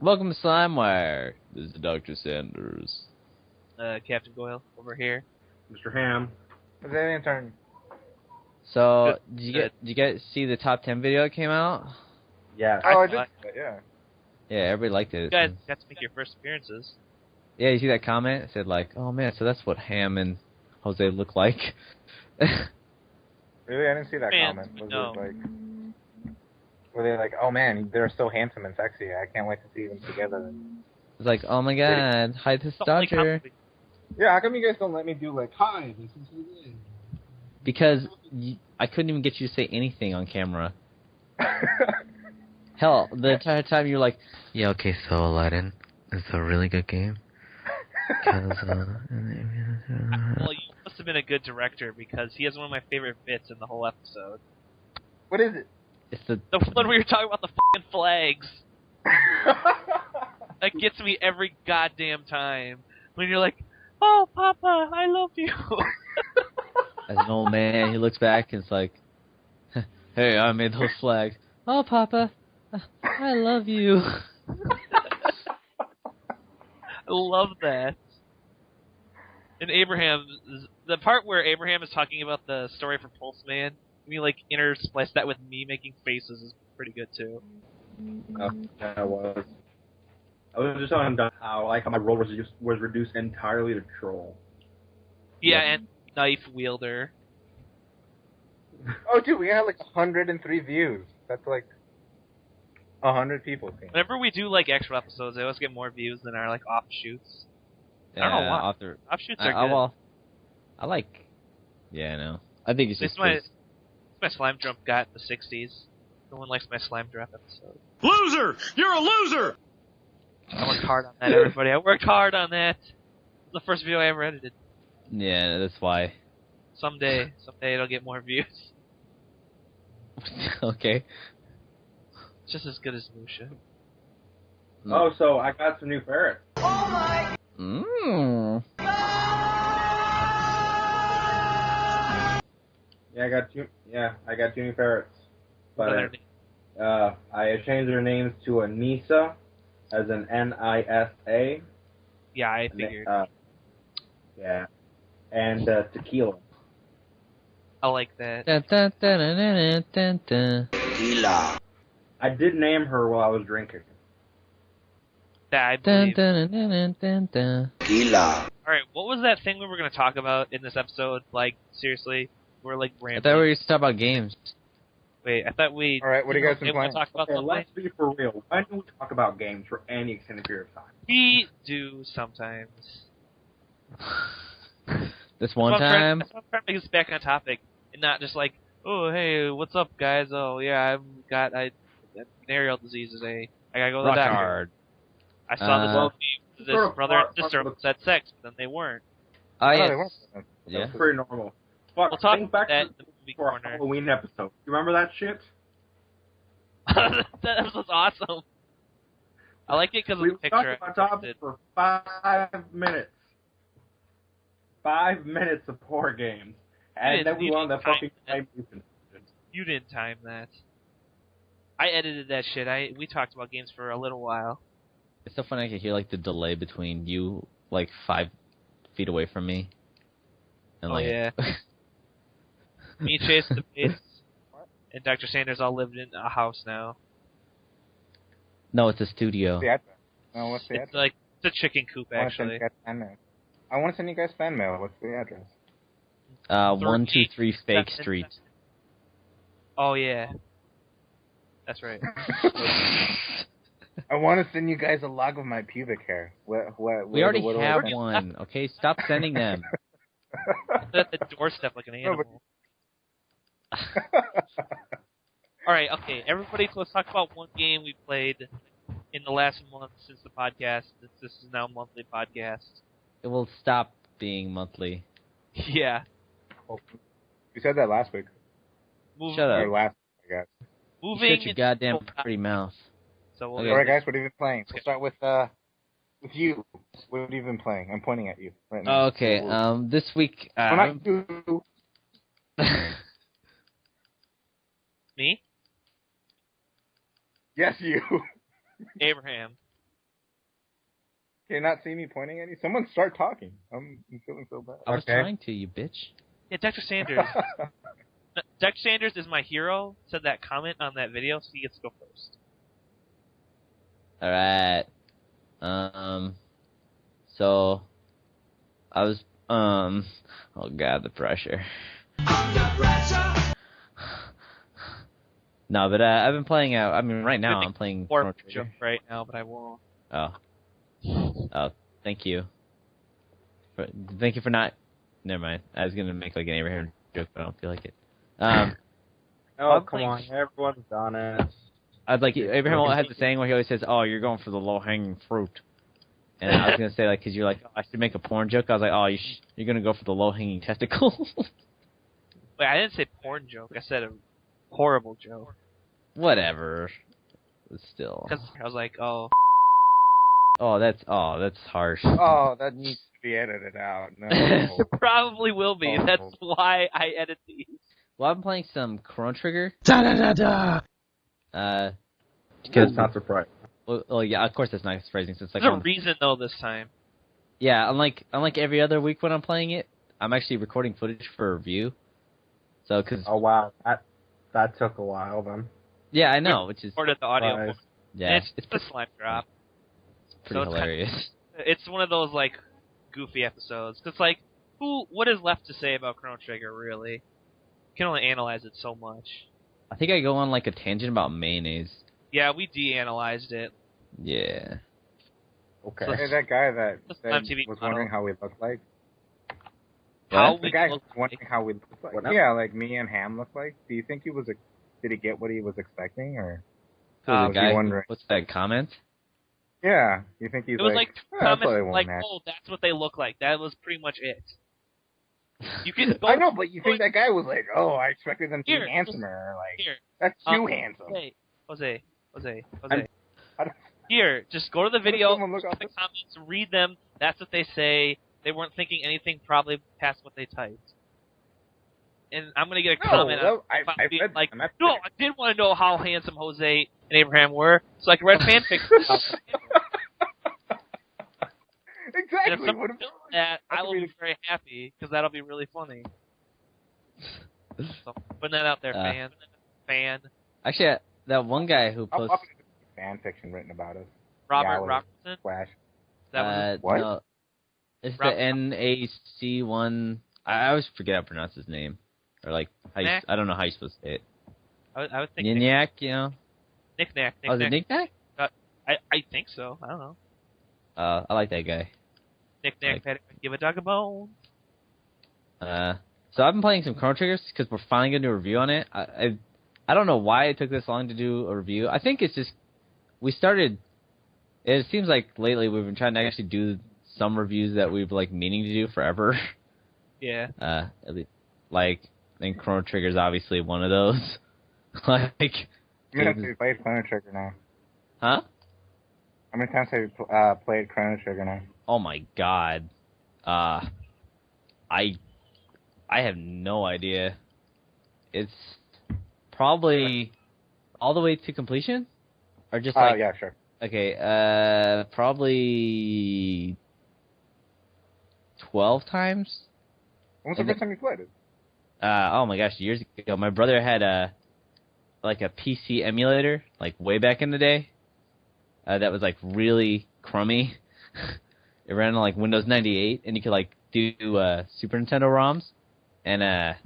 Welcome to Slimewire. This is Dr. Sanders. Captain Goyle over here. Mr. Ham. It's alien turn. So, did you guys see the top 10 video that came out? Yeah. Oh, I did. Yeah. Yeah, everybody liked it. You guys got to make your first appearances. Yeah, you see that comment? It said like, oh man, so that's what Ham and Jose look like. Really? I didn't see that comment. Was it like... Were they like, oh man, they're so handsome and sexy, I can't wait to see them together. It's like, oh my god, hi, this is Dodger. Yeah, how come you guys don't let me do like, hi, this is Jose? Because I couldn't even get you to say anything on camera. Hell, the entire time you were like, yeah, okay, so Aladdin, it's a really good game. Well, you must have been a good director because he has one of my favorite bits in the whole episode. What is it? It's the one we were talking about the fucking flags. That gets me every goddamn time. When you're like, oh, Papa, I love you. As an old man, he looks back and it's like, hey, I made those flags. Oh, Papa, I love you. I love that. And the part where Abraham is talking about the story from Pulse Man, we like intersplice that with me making faces is pretty good too. Yeah, I was just telling him how my role was reduced entirely to troll. Yeah, and knife wielder. Oh, dude, we had like 103 views. That's like 100 people. Whenever we do like extra episodes, they always get more views than our like offshoots. Yeah, I don't know why. Offshoots are good. Well, I like. Yeah, I know. I think it's just my slime drop got in the 60s. No one likes my slime drop episode. Loser! You're a loser! I worked hard on that, everybody. I worked hard on that. The first video I ever edited. Yeah, that's why. Someday it'll get more views. Okay. It's just as good as Lucia. Oh, so I got some new ferrets. Oh my! Mmm. Yeah, I got two new ferrets. But I changed their names to Anissa, as in Nisa. Yeah, I figured. Yeah. And Tequila. I like that. Tequila. I did name her while I was drinking. That I believe. Tequila. Alright, what was that thing we were going to talk about in this episode? Like, seriously? We're like rambling. I thought we were going to talk about games. Wait, I thought we... Alright, what do you guys been playing? Talk about Okay, let's be for real. Why don't we talk about games for any extended period of time? We do sometimes. This one time? That's why I'm trying to make this back on topic. And not just like, oh, hey, what's up, guys? Oh, yeah, venereal disease is I gotta go to the doctor. Hard. I saw this movie. This brother and sister had sex, but then they weren't. Oh, yeah. they weren't. Yeah. That's pretty normal. Fuck, We'll talk think about back that to in the movie our corner. Halloween episode. You remember that shit? That episode's awesome. I like it because of We the picture. talked about topic for 5 minutes. 5 minutes of poor games. And then we won the fucking time. You didn't time that. I edited that shit. We talked about games for a little while. It's so funny I can hear like the delay between you like 5 feet away from me. And, Oh, like, yeah. Me, Chase, the Bates, and Dr. Sanders all lived in a house now. No, it's a studio. What's the address? No, what's the It's address? like, it's a chicken coop, actually. I want to send you guys fan mail. What's the address? 123 Fake Street. Oh, yeah. That's right. I want to send you guys a log of my pubic hair. We already have one. Okay, stop sending them. At the doorstep like an animal. Alright, okay. Everybody, let's talk about one game we played in the last month since the podcast. This is now a monthly podcast. It will stop being monthly. Yeah. You said that last week. Shut up. Or last week, I guess. Moving Shut your goddamn pretty mouth. So Okay. Alright, guys, what have you been playing? We'll start with you. What have you been playing? I'm pointing at you right now. Okay, this week... Well, not you. Me? Yes, you. Abraham. Can you not see me pointing at you? Someone start talking. I'm feeling so bad. I was trying to, you bitch. Yeah, Dr. Sanders. Dr. Sanders is my hero. Said that comment on that video, so he gets to go first. All right. So I was oh god, the pressure. No, but I've been playing. I mean, right now I'm playing. Or joke right now, but I won't. Oh, thank you. Thank you for not. Never mind. I was gonna make like an Abraham joke, but I don't feel like it. Oh, come on, everyone's done it. I'd like Abraham has the saying where he always says, "Oh, you're going for the low hanging fruit." And I was gonna say like, because you're like, oh, I should make a porn joke. I was like, oh, you're gonna go for the low hanging testicle. Wait, I didn't say porn joke. I said a horrible joke. Whatever. But still. Because I was like, oh. Oh, that's harsh. Oh, that needs to be edited out. No. It probably will be. Oh. That's why I edit these. Well, I'm playing some Chrono Trigger. Because it's not surprising. Well, yeah, of course that's not surprising since like There's a reason though this time. Yeah, unlike every other week when I'm playing it, I'm actually recording footage for review. So, cause wow, that took a while then. Yeah, I know, which is recorded the audio. Nice. Yeah, it's the slime drop. pretty hilarious. It's one of those like goofy episodes. Cause like, what is left to say about Chrono Trigger really? You can only analyze it so much. I think I go on like a tangent about mayonnaise. Yeah, we de-analyzed it. Yeah. Okay. Hey, that guy that MTV was model. wondering how we look like. How The we guy who look was wondering how we look like. What now? Yeah, like me and Ham look like. Do you think he was? Did he get what he was expecting, or So Oh, the was he guy, wondering? what's that comment? Yeah, you think he's It was like "Oh, that's what I comments want like, next." oh, that's what they look like. That was pretty much it. You can go I know, but you think that guy was like, "Oh, I expected them to Here, be handsomer." Like, here. that's too handsome. Jose. I don't- Here, just go to the video, someone look look up at the this? comments, read them. That's what they say. They weren't thinking anything probably past what they typed. And I'm gonna get a No, comment well, on I being read like, them. That's no, it. I did want to know how handsome Jose and Abraham were, so I could write fanfic. And if Exactly. someone What if, does that, I I could will read be very happy because that'll be really funny. So putting that out there, fan. Actually, that one guy who How posts. often is fan fiction written about us? Robert Yeah, Robertson. Flash. That was What? No, it's Rob- the NAC1. I always forget how to pronounce his name, or like I don't know how you're supposed to say it. I would think Nignac, you know? Knick-knack. Oh, is it Knick-Knack? I think so. I don't know. I like that guy. Knick-knack, give a dog a bone. So I've been playing some Chrono Triggers because we're finally going to do a review on it. I don't know why it took this long to do a review. I think it's just we started. It seems like lately we've been trying to actually do some reviews that we've like meaning to do forever. Yeah. At least, like, and Chrono Trigger's obviously one of those. Like, How many times have you played Chrono Trigger now? huh? How many times have you played Chrono Trigger now? Oh my god. I have no idea. It's probably all the way to completion? Or just like Yeah, sure. okay, probably 12 times? When was the first time you played it? Oh my gosh, years ago. My brother had a PC emulator, like way back in the day. That was like really crummy. It ran on like Windows 98, and you could like do Super Nintendo ROMs. And that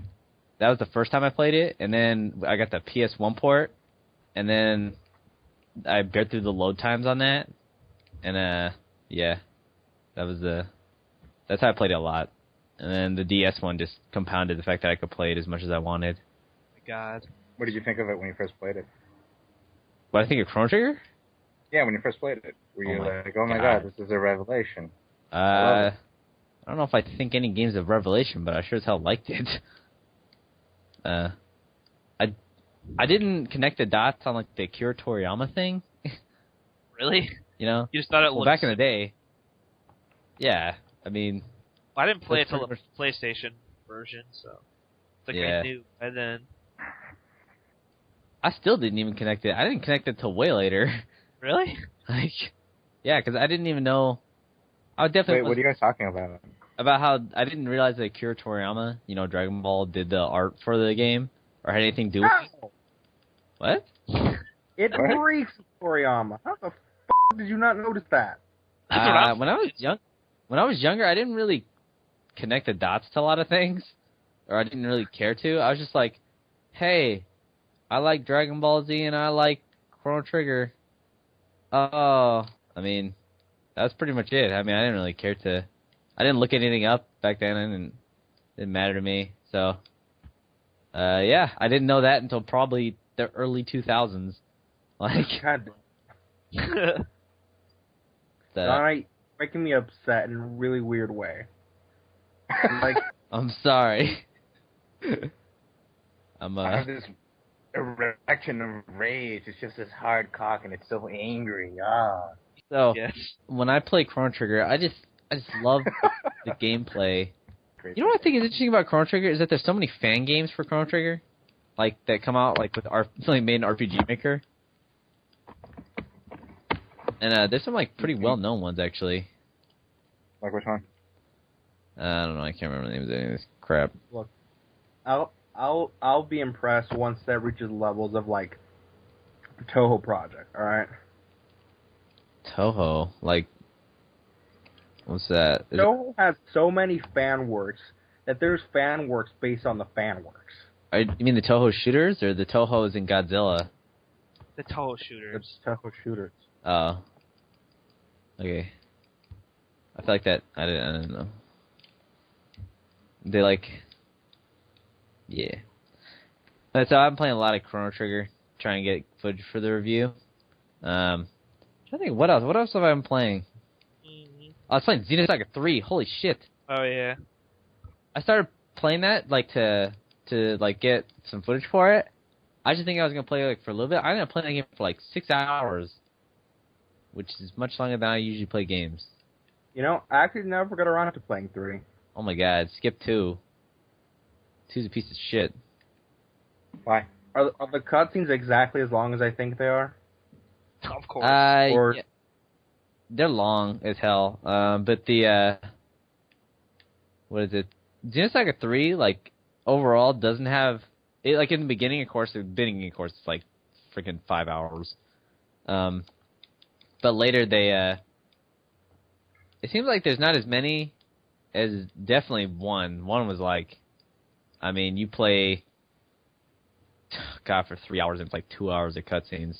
was the first time I played it. And then I got the PS1 port, and then I bared through the load times on that. And yeah, that's how I played it a lot. And then the DS one just compounded the fact that I could play it as much as I wanted. Oh my God. What did you think of it when you first played it? What I think of Chrono Trigger? Yeah, when you first played it. Were you like, oh my god, this is a revelation? I don't know if I think any game's a revelation, but I sure as hell liked it. I didn't connect the dots on like the Akira Toriyama thing. Really? You know? You just thought it Well, looked... back in the day. Yeah, I mean... I didn't play it That's till the PlayStation version, so... It's like Yeah. I knew. And then... I still didn't even connect it. I didn't connect it till way later. Really? Like, yeah, because I didn't even know... I definitely Wait, what are you guys talking about? about how I didn't realize that Akira Toriyama, Dragon Ball, did the art for the game or had anything to do with it. Ow! What? It What? reeks of Toriyama. How the f*** did you not notice that? That's what I'm When I was younger, I didn't really connect the dots to a lot of things, or I didn't really care to. I was just like, hey, I like Dragon Ball Z and I like Chrono Trigger. Oh, I mean, that's pretty much it. I mean, I didn't really care to. I didn't look anything up back then, and it didn't matter to me. So, yeah, I didn't know that until probably the early 2000s. Like, God, Donnie, making me upset in a really weird way. Like, I'm sorry. I have this erection of rage. It's just this hard cock, and it's so angry. Ah. So yes. when I play Chrono Trigger, I just love the gameplay. You know what I think is interesting about Chrono Trigger is that there's so many fan games for Chrono Trigger, like that come out like with something made in RPG Maker, and there's some like pretty well known ones actually. Like which one? I don't know. I can't remember the names of any of this crap. look, I'll be impressed once that reaches levels of like Toho Project. All right. Toho, like, what's that? Toho has so many fan works that there's fan works based on the fan works. You mean the Toho shooters or the Toho's in Godzilla? The Toho shooters. It's Toho shooters. Oh. Okay. I feel like that. I didn't know. They like. Yeah. But so I'm playing a lot of Chrono Trigger, trying to get footage for the review. I think what else? What else have I been playing? Mm-hmm. I was playing Xenosaga 3. Holy shit! Oh yeah. I started playing that like to like get some footage for it. I just think I was gonna play like for a little bit. I ended up playing that game for like 6 hours, which is much longer than I usually play games. You know, I actually never got around to playing 3. Oh my god! Skip 2. 2's a piece of shit. Why? Are the cutscenes exactly as long as I think they are? Of course. Or- Yeah, they're long as hell. But the what is it? Xenosaga 3 like overall doesn't have it. Like in the beginning, of course, it's like freaking 5 hours. But later they it seems like there's not as many as definitely one. One was like, I mean, you play, God, for 3 hours and it's like 2 hours of cutscenes.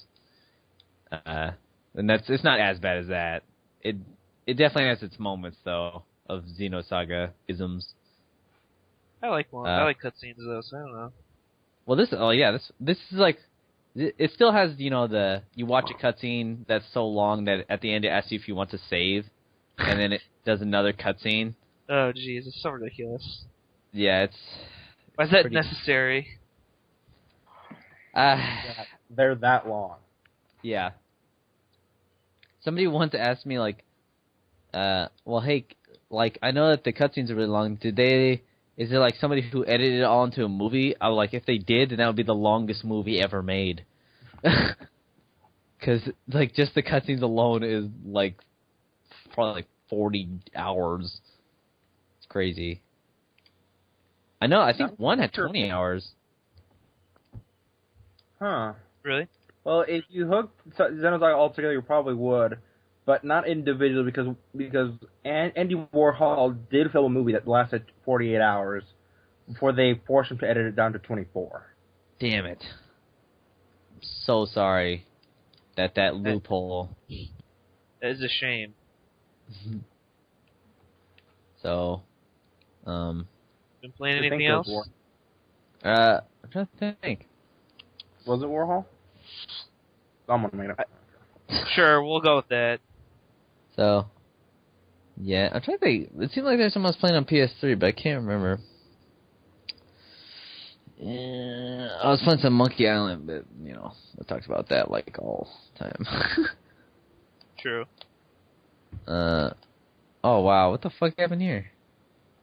And it's not as bad as that. It definitely has its moments though of Xenosaga isms. I like one. I like cutscenes though, so I don't know. Well, this is like it still has you watch a cutscene that's so long that at the end it asks you if you want to save, and then it does another cutscene. Oh jeez, it's so ridiculous. Yeah, it's. Why is that pretty- necessary? They're that long. Yeah. Somebody once asked me like, well, hey, like I know that the cutscenes are really long. Is it like somebody who edited it all into a movie? I was like, if they did, then that would be the longest movie ever made. Because like just the cutscenes alone is like probably like 40 hours. It's crazy. I know. I think one had 20 hours. Huh. Really? Well, if you hooked Xenosaga all together, you probably would, but not individually because Andy Warhol did film a movie that lasted 48 hours before they forced him to edit it down to 24. Damn it. I'm so sorry that loophole. That is a shame. So, Been playing I think anything it else? was I'm trying to think. Was it Warhol? Someone made it. Sure, we'll go with that. So, yeah, I'm trying to think. It seemed like there's someone else playing on PS3, but I can't remember. Yeah, I was playing some Monkey Island, but, I talked about that, like, all the time. True. Oh, wow, what the fuck happened here?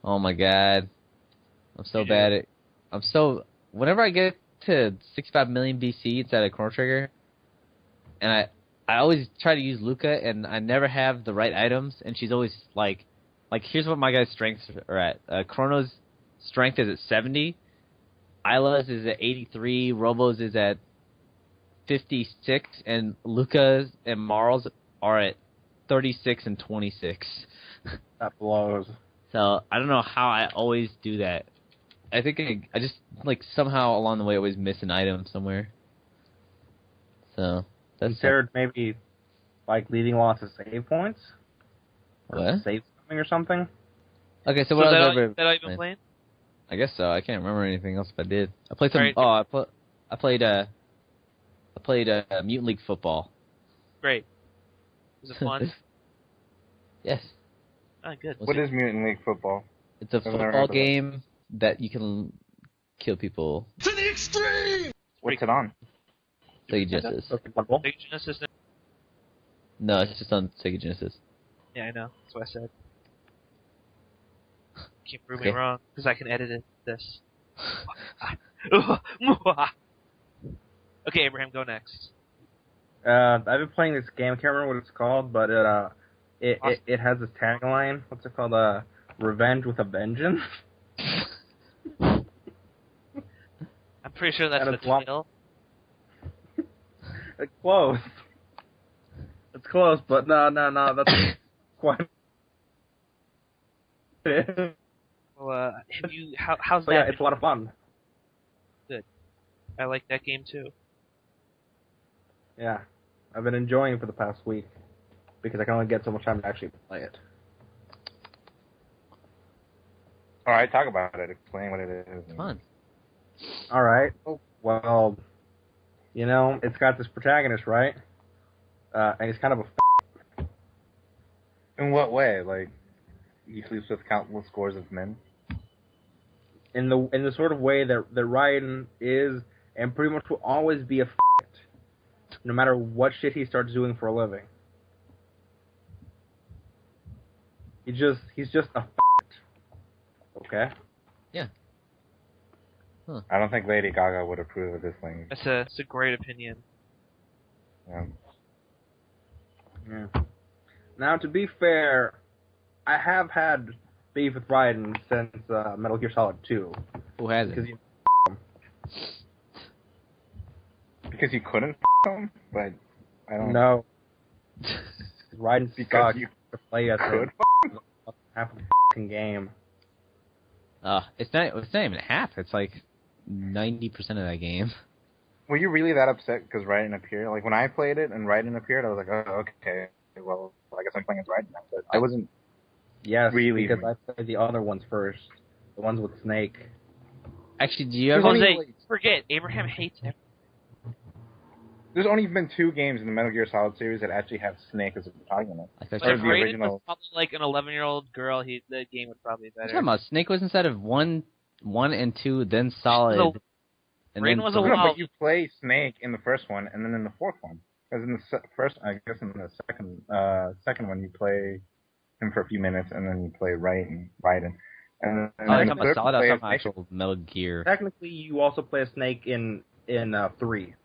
Oh, my God. I'm so bad at... Whenever I get to 65 million BC instead of Chrono Trigger, and I always try to use Luca, and I never have the right items, and she's always like, here's what my guy's strengths are at. Chrono's strength is at 70, Isla's is at 83, Robo's is at 56, and Luca's and Marl's are at 36 and 26. That blows. So I don't know how I always do that. I think I just somehow along the way always miss an item somewhere. So that's Considered maybe leaving lots of save points. Or What? save something or something. Okay, so So what is else? that all you've been playing? I guess so. I can't remember anything else if I did. I played some. Right. I played Mutant League Football. Great. Was it fun? Yes. Oh, good. What is Mutant League Football? It's a I've never heard football of it. game that you can kill people. To the extreme! What's it on? Sega Genesis. Okay, wonderful. Big Genesis. No, it's just on Sega Genesis. Yeah, I know. That's what I said. Can't prove Okay. me wrong, because I can edit it. This. Okay, Abraham, go next. I've been playing this game. I can't remember what it's called, but it has this tagline. What's it called? Revenge with a Vengeance. I'm pretty sure that's And the it's long- title. It's close. It's close, but no. That's quite. Well, have you? How's So that? yeah, it's a lot of fun. I like that game too. Yeah, I've been enjoying it for the past week because I can only get so much time to actually play it. All right, talk about it. Explain what it is. It's fun. All right. Well, it's got this protagonist, right? And he's kind of a. In what way? Like, he sleeps with countless scores of men? In the sort of way that Raiden is, and pretty much will always be a. No matter what shit he starts doing for a living. He's just a. Okay. I don't think Lady Gaga would approve of this thing. It's a great opinion. Yeah. Yeah. Now, to be fair, I have had beef with Raiden since Metal Gear Solid 2. Who has Because it? Because you couldn't him? But I don't no. Raiden Because sucks you to play as could half a fucking game. It's not even half. It's like 90% of that game. Were you really that upset because Raiden appeared? Like, when I played it and Raiden appeared, I was like, oh, okay. Well, I guess I'm playing as Raiden now. But I wasn't... Yes, Really? because I played the other ones first. The ones with Snake. Actually, do you ever? There's Jose, only- forget. Abraham hates him. There's only been 2 games in the Metal Gear Solid series that actually have Snake as a protagonist. I thought But Or if the Raiden original. was probably like an 11-year-old girl, the game would probably be What are you better. talking about? Snake was inside of 1 and 2, then Solid. And Raiden then was a three. No, Wow. but you play Snake in the first one and then in the fourth one. Because in the first, I guess in the second one you play him for a few minutes and then you play Raiden. And then Oh, you're in talking the about third Solid. I you was play talking as about actual Metal Gear. Technically, you also play a Snake in 3.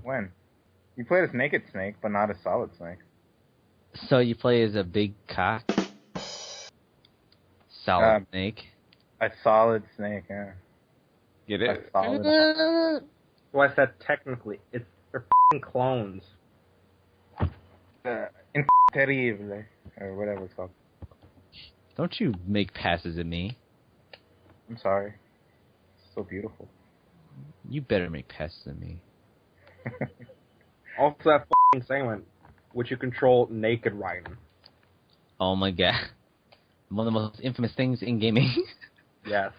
When? You played as Naked Snake, but not as Solid Snake. So you play as a big cock. Solid Snake. A Solid Snake, yeah. Get A solid. Well, I said technically. They're fucking clones. Terrible, or whatever it's called. Don't you make passes at me. I'm sorry. It's so beautiful. You better make passes at me. Also, that fucking segment, which you control naked Raiden. Oh my god. One of the most infamous things in gaming. Yes.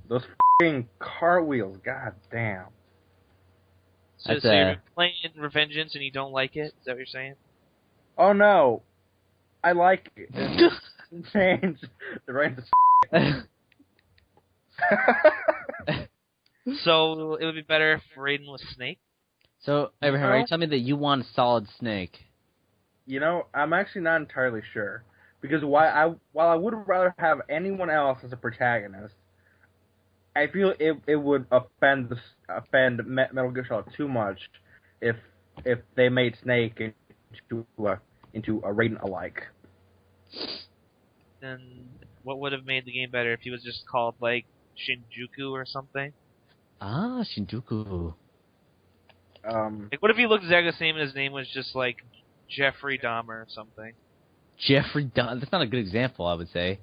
Those fucking cartwheels, god damn. So, That's, you're playing Revengeance and you don't like it? Is that what you're saying? Oh no. I like it. Change the Raiden. So it would be better if Raiden was Snake? So, Abraham, are you No. telling me that you want a Solid Snake? You know, I'm actually not entirely sure. Because while I would rather have anyone else as a protagonist, I feel it would offend Metal Gear Solid too much if if they made Snake into a Raiden alike. And what would have made the game better if he was just called like Shinjuku or something? Ah, Shinjuku. Like, what if he looked exactly the same and his name was just like Jeffrey Dahmer or something? Jeffrey Dunn. That's not a good example, I would say.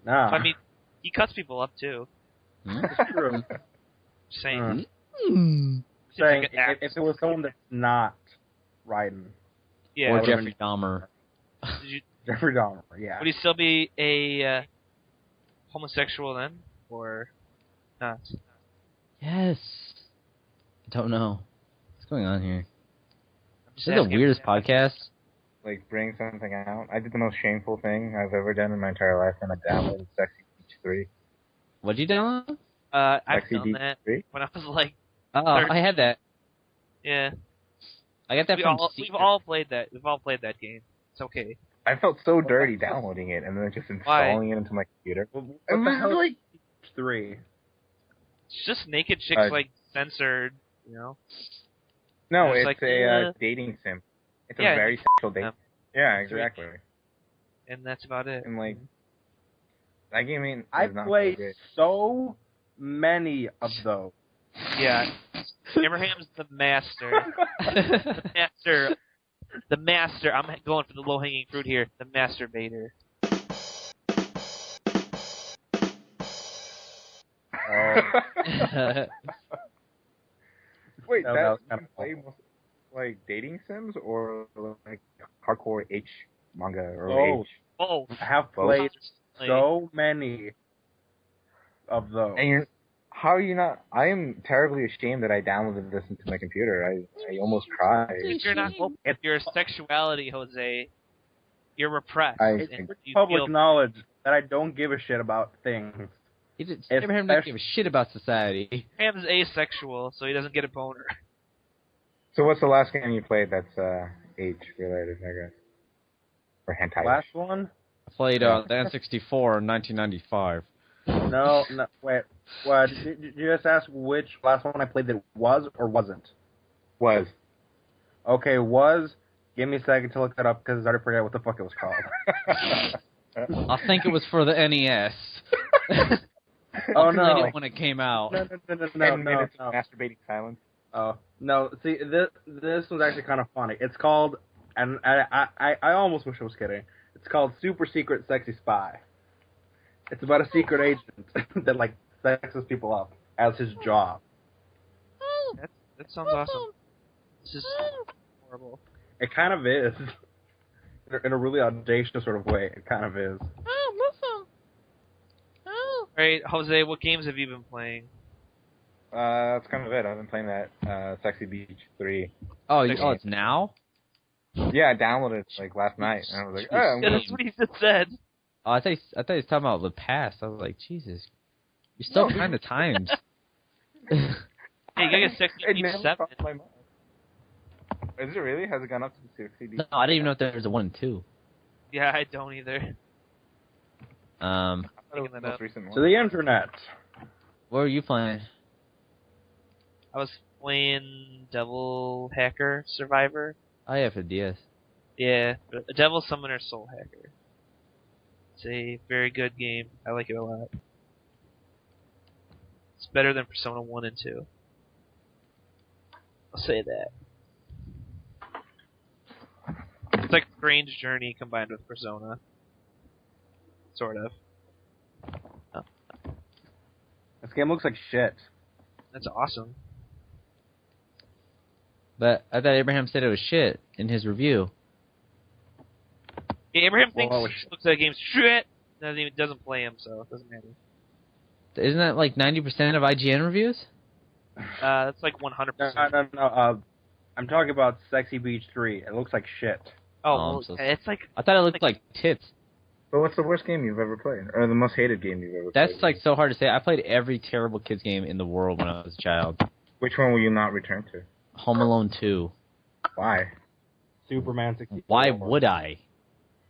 Nah, I mean, he cuts people up too. it's true. Just saying. Hmm. Seems Saying like an act. if it was someone that's not Raiden, Yeah. Or would've Jeffrey Dahmer. Did you, Jeffrey Dahmer, yeah. would he still be a homosexual then, or not? Yes. I don't know. What's going on here? I'm just This is the asking. weirdest podcast. Like, bring something out. I did the most shameful thing I've ever done in my entire life, and I downloaded Sexy Beach 3. What'd you download? I've Sexy done Beach that 3? when I was like, Oh, Third- I had that. yeah. I got that We've from all played that. We've all played that game. It's okay. I felt so dirty downloading it and then just installing it into my computer. What And the this is hell? like, 3. It's just naked chicks like censored, you know. no, It's it's like, a dating sim. It's a Yeah, very sexual date. Yeah, exactly. And that's about it. And like, that game ain't. I is not so played great. so many of those. Yeah. Abraham's the master. The master. I'm going for the low hanging fruit here. The masturbator. Wait, No, that that was you kinda play most, like dating sims or like hardcore H manga or Oh. H? Oh, I have Both. played so many of those. And how are you not? I am terribly ashamed that I downloaded this into my computer. I almost cried. if you're not open with your sexuality, Jose, you're repressed. I- and you Public feel knowledge that I don't give a shit about things. Abraham doesn't give a shit about society. Abraham's asexual, so he doesn't get a boner. So what's the last game you played that's H related, I guess? Or hentai? Last one? I played the N64 in 1995. No, wait. What? Did you just ask which last one I played that was or wasn't? Was. Okay, was. Give me a second to look that up because I already forgot what the fuck it was called. I think it was for the NES. Oh, I played no. it when it came out. No, 10 minutes of masturbating silence. Oh no! See, this was actually kind of funny. It's called, and I almost wish I was kidding. It's called Super Secret Sexy Spy. It's about a secret agent that like sexes people up as his job. That sounds awesome. This is horrible. It kind of is, in a really audacious sort of way. It kind of is. Alright, Jose, what games have you been playing? That's kind of it. I've been playing that Sexy Beach 3. Oh, it's now? Yeah, I downloaded it like last night, and I was like, oh, I'm Yeah, gonna... that's what he just said. Oh, I thought he was talking about the past. I was like, Jesus, you're still behind the times. Hey, you gotta get Sexy It Beach never 7. crossed my mind. Is it really? Has it gone up to 60? No, I didn't even know if there was a 1 and 2. Yeah, I don't either. I thought it was Picking the that most up. recent To one. the internet. What were you playing? I was playing Devil Hacker Survivor. Oh, yeah, for DS. Yeah, a Devil Summoner Soul Hacker. It's a very good game. I like it a lot. It's better than Persona 1 and 2. I'll say that. It's like Strange Journey combined with Persona. Sort of. This game looks like shit. That's awesome. But I thought Abraham said it was shit in his review. Yeah, Abraham thinks Well, looks at a game's shit. Doesn't play him, so it doesn't matter. Isn't that like 90% of IGN reviews? That's like 100%. No. I'm talking about Sexy Beach 3. It looks like shit. Oh, well, I'm so it's like I thought it looked like tits. But what's the worst game you've ever played? Or the most hated game you've ever played? That's like so hard to say. I played every terrible kids game in the world when I was a child. Which one will you not return to? Home Alone 2. Why? Superman 64. Why would I?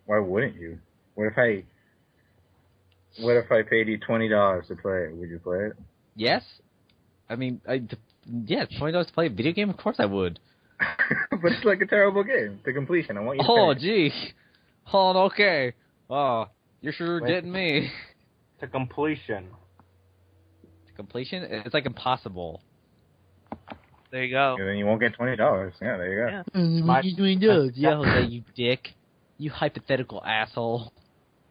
Why wouldn't you? What if I paid you $20 to play it? Would you play it? Yes. I mean, yeah, $20 to play a video game? Of course I would. But it's like a terrible game to completion. I want you to Oh, finish. gee. Oh, okay. Oh, you're sure Wait. getting me. To completion. Completion? It's like impossible. There you go. And then you won't get $20. Yeah, there you go. Yeah. My- Yeah, Jose, you dick. You hypothetical asshole.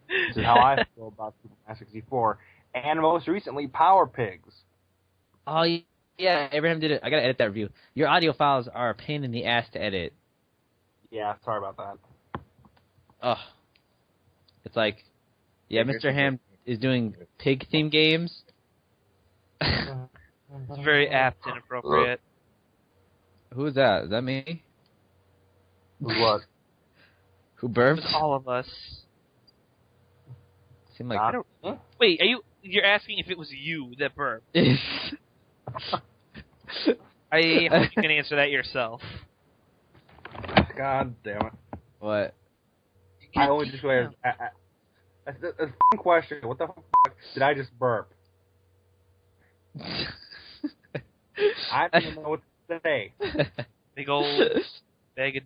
This is how I feel about Super Mario 64. And most recently, Power Pigs. Oh, yeah, Abraham did it. I gotta edit that review. Your audio files are a pain in the ass to edit. Yeah, sorry about that. Ugh. It's like, yeah, Mr. Ham is doing pig-themed games. It's very apt and appropriate. Who is that? Is that me? What? Who It burped? was all of us. Seemed like... Huh? Wait, you're asking if it was you that burped? I hope you can answer that yourself. God damn it. What? I only just realized. That's a f***ing question. What the fuck did I just burp? I don't even know what to say. Big old bag of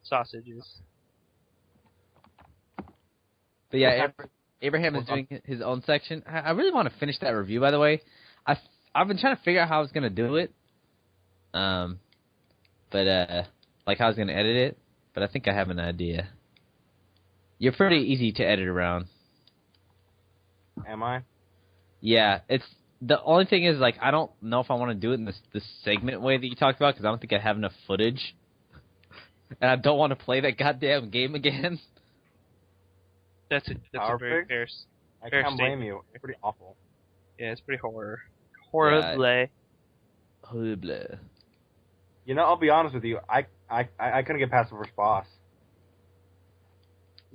sausages. But yeah, Abraham is doing his own section. I really want to finish that review, by the way. I've been trying to figure out how I was going to do it. Like how I was going to edit it. But I think I have an idea. You're pretty easy to edit around. Am I? Yeah, it's the only thing is like I don't know if I want to do it in this segment way that you talked about because I don't think I have enough footage, and I don't want to play that goddamn game again. That's a very Pig? fair. I Fair can't blame statement. you. It's pretty awful. Yeah, it's pretty horrible. Horrible. You know, I'll be honest with you. I couldn't get past the first boss.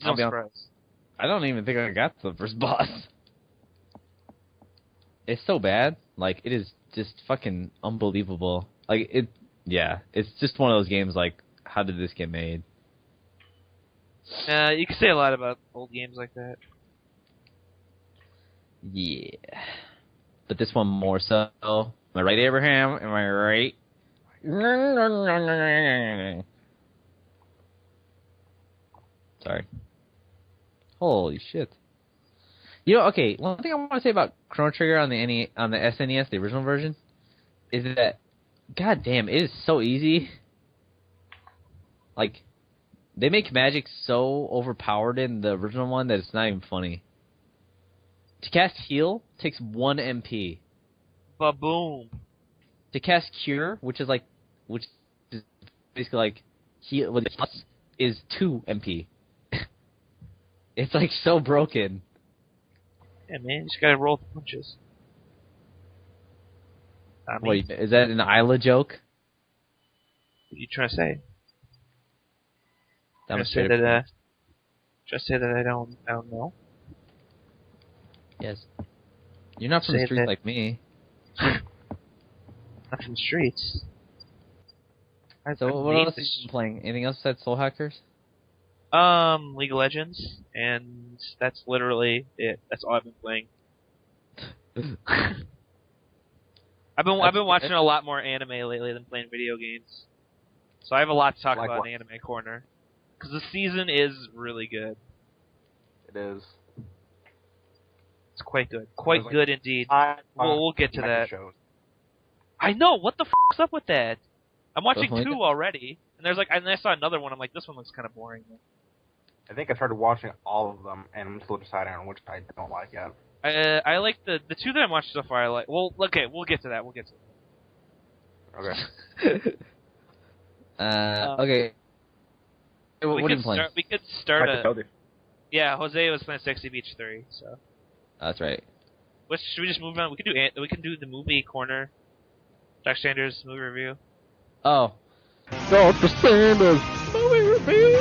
No I'll be surprise. I don't even think I got to the first boss. It's so bad. Like, it is just fucking unbelievable. Like, it's just one of those games like, how did this get made? You can say a lot about old games like that. Yeah. But this one more so. Am I right, Abraham? Am I right? Sorry. Holy shit. You know, okay, one thing I want to say about Chrono Trigger on the SNES, the original version, is that, goddamn, it is so easy. Like, they make magic so overpowered in the original one that it's not even funny. To cast Heal takes 1 MP. Ba-boom. To cast Cure, which is basically like heal with plus, is 2 MP. It's like so broken. Yeah, man, you just gotta roll the punches. I mean, Wait, is that an Isla joke? what are you trying to say? That Trying was to say straight up- that, just say that I don't know. Yes. You're not from the Say streets that- like me. Not from the streets. So what else have you been playing? Anything else besides Soul Hackers? League of Legends, and that's literally it. That's all I've been playing. I've been watching a lot more anime lately than playing video games, so I have a lot to talk Like about what? in Anime Corner. Because the season is really good. It is. It's quite good, quite Like- good indeed. We'll get to that. Shows. I know what the f***'s up with that. I'm watching Like 2 it? already, and and I saw another one. I'm like, this one looks kind of boring. I think I started watching all of them, and I'm still deciding on which I don't like yet. I like the 2 that I'm watching so far. I like. Well, okay, we'll get to that. Okay. Okay. What are you playing? We could start I told you. Yeah, Jose was playing Sexy Beach 3. So, That's right. should we just move on? We can do the movie corner. Dr. Sanders movie review. Oh. Dr. Sanders movie review.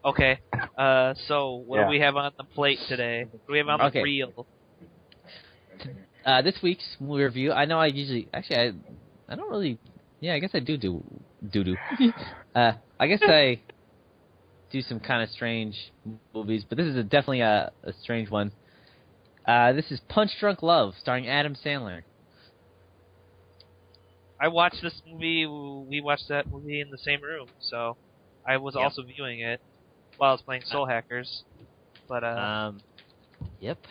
Okay. So what do we have on the plate today? What do we have on the Okay. reel? This week's movie review. I know I usually I don't really. Yeah, I guess I do. I guess I do some kind of strange movies, but this is definitely a strange one. This is Punch Drunk Love, starring Adam Sandler. I watched this movie. We watched that movie in the same room, so I was Yep. also viewing it while I was playing Soul Hackers. But Yep.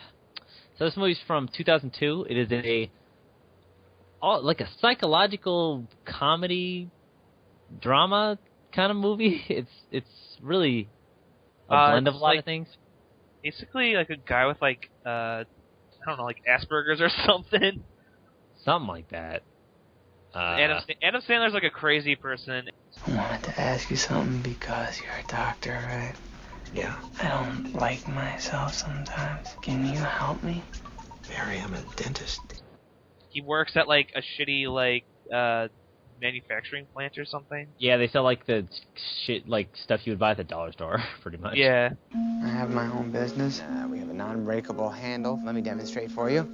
So this movie's from 2002. It is like a psychological comedy drama kind of movie. It's really a blend of a lot of things. basically like a guy with like I don't know, like Asperger's or something. Something like that. Adam Sandler's like a crazy person. I wanted to ask you something because you're a doctor, right? Yeah. I don't like myself sometimes. Can you help me? Barry, I'm a dentist. He works at like a shitty like manufacturing plant or something. Yeah, they sell like the shit, like stuff you would buy at the dollar store, pretty much. Yeah. I have my own business. We have a non-breakable handle. Let me demonstrate for you.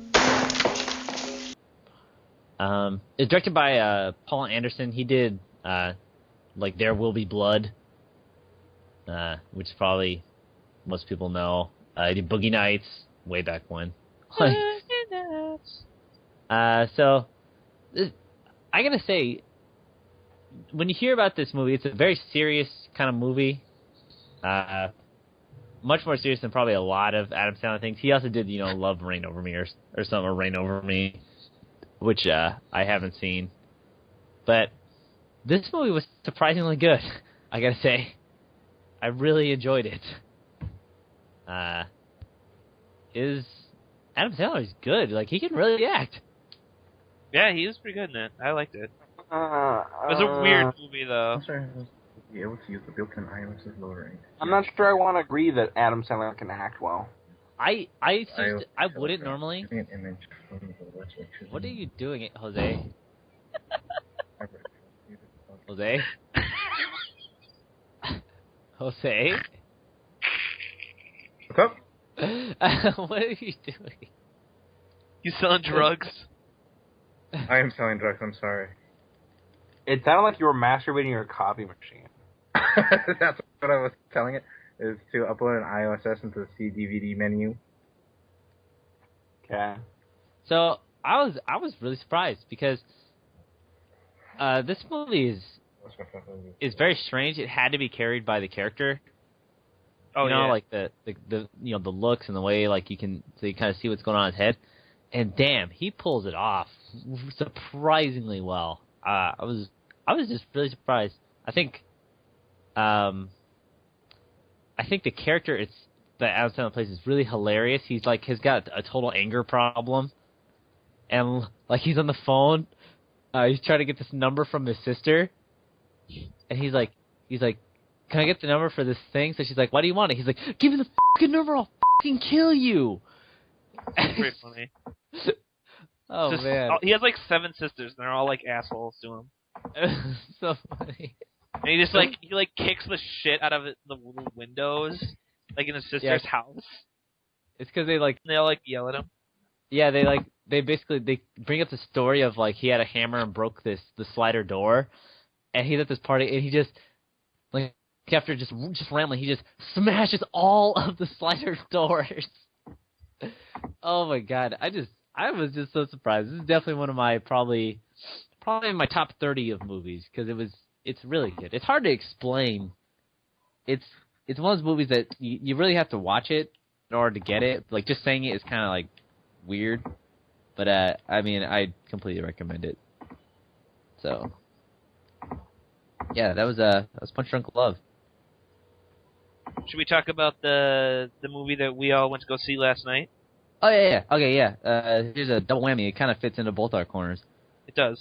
It's directed by Paul Anderson. He did like There Will Be Blood, which probably most people know. He did Boogie Nights way back when. So I gotta say, when you hear about this movie, it's a very serious kind of movie. Much more serious than probably a lot of Adam Sandler things. He also did, Love Reign Over Me or something, or Reign Over Me, which I haven't seen. But this movie was surprisingly good, I gotta say. I really enjoyed it. Adam Sandler is good. Like, he can really act. Yeah, he was pretty good in it. I liked it. It was a weird movie though. I'm sorry, I was be able to use the built-in iOS's lower rate. I'm not sure I want to agree that Adam Sandler can act well. I wouldn't normally. An image from the website. What are you doing, Jose? Jose? Jose? What's up? What are you doing? He's selling drugs. I am selling drugs, I'm sorry. It sounded like you were masturbating your copy machine. That's what I was telling it, is to upload an iOS into the C DVD menu. Okay. So I was really surprised because this movie is very strange. It had to be carried by the character. Oh, yeah. Like the the looks and the way like you kind of see what's going on in his head. And damn, he pulls it off surprisingly well. I was just really surprised. I think the character that Adam Sandler plays is really hilarious. He's got a total anger problem, and like he's on the phone. He's trying to get this number from his sister, and he's like, "Can I get the number for this thing?" So she's like, "Why do you want it?" He's like, "Give me the fucking number, I'll fucking kill you." It's pretty funny. Oh man, he has like 7 sisters, and they're all like assholes to him. so funny. And he just he kicks the shit out of the little windows, like in his sister's house. It's because they all yell at him. Yeah, they bring up the story of like he had a hammer and broke the slider door, and he's at this party and he just like after just rambling, he just smashes all of the slider doors. Oh my god, I was just so surprised. This is definitely one of my probably in my top 30 of movies because it's really good. It's hard to explain. It's one of those movies that you really have to watch it in order to get it. Like just saying it is kind of like weird, but I mean I completely recommend it. So yeah, that was Punch Drunk Love. Should we talk about the movie that we all went to go see last night? Oh yeah. Okay, yeah. Here's a double whammy. It kind of fits into both our corners. It does.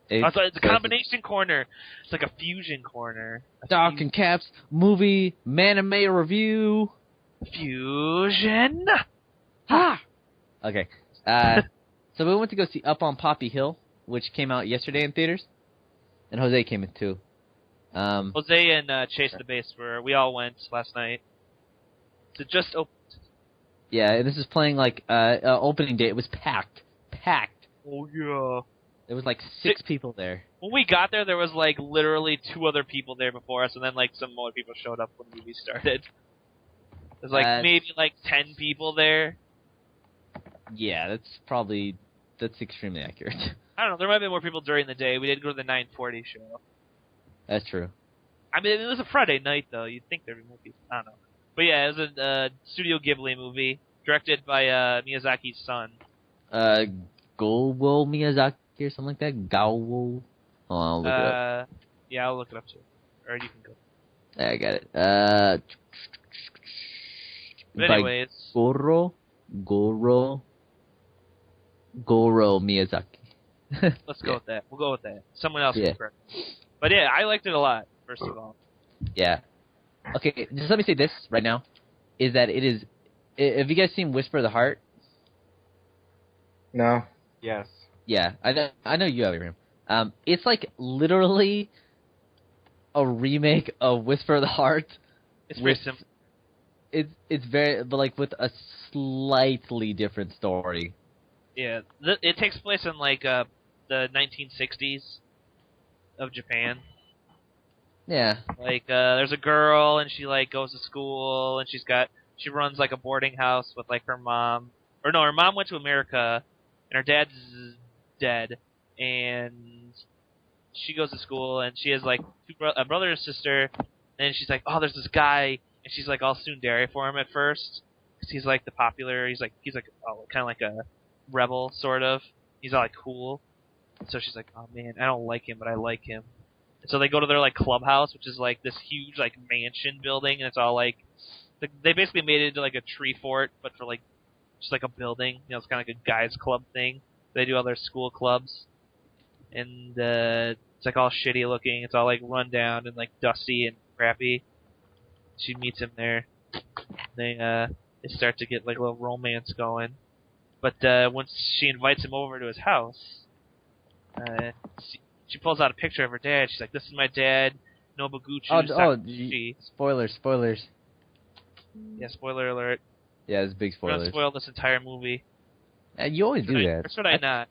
It's a combination corner. It's like a fusion corner. Doc and Caps movie Manime review. Fusion. Ha. Okay. So we went to go see Up on Poppy Hill, which came out yesterday in theaters, and Jose came in too. Jose and Chase the Bass we all went last night. So just opened. Yeah, and this is playing like opening day. It was packed. Oh yeah. There was like 6 people there. When we got there, there was like literally 2 other people there before us, and then like some more people showed up when the movie started. There's like maybe like 10 people there. Yeah, that's extremely accurate. I don't know. There might be more people during the day. We didn't go to the 9:40 show. That's true. I mean, it was a Friday night though. You'd think there'd be more people. I don't know. But yeah, it was a Studio Ghibli movie directed by Miyazaki's son. Goro Miyazaki or something like that. Gao. Oh, I'll look it up. Yeah, I'll look it up too. Or you can go. I got it. But anyways, Goro Miyazaki. let's go with that. We'll go with that. Someone else can correct. But yeah, I liked it a lot. First of all. Yeah. Okay, just let me say this right now, is that it is. Have you guys seen Whisper of the Heart? No. Yes. Yeah, I know you have, Abraham. It's like literally a remake of Whisper of the Heart. It's very simple. It's very, but like with a slightly different story. Yeah, it takes place in like the 1960s of Japan. Yeah. Like there's a girl and she like goes to school and she runs like a boarding house with like her mom. Or no, her mom went to America and her dad's dead, and she goes to school and she has like a brother and sister, and she's like, oh, there's this guy, and she's like all tsundere for him at first because he's like the popular, he's like kind of like a rebel sort of. He's all like cool, so she's like, oh man, I don't like him, but I like him. And so they go to their like clubhouse, which is like this huge like mansion building, and it's all like they basically made it into like a tree fort, but for like just like a building. You know, it's kind of like a guys club thing. They do all their school clubs, and it's like all shitty looking. It's all like run down and like dusty and crappy. She meets him there. They start to get like a little romance going. But once she invites him over to his house, she pulls out a picture of her dad. She's like, "This is my dad, Nobuguchi." Spoilers. Yeah, spoiler alert. Yeah, it's big We're spoilers. gonna spoil this entire movie. You always do that. Or should I not?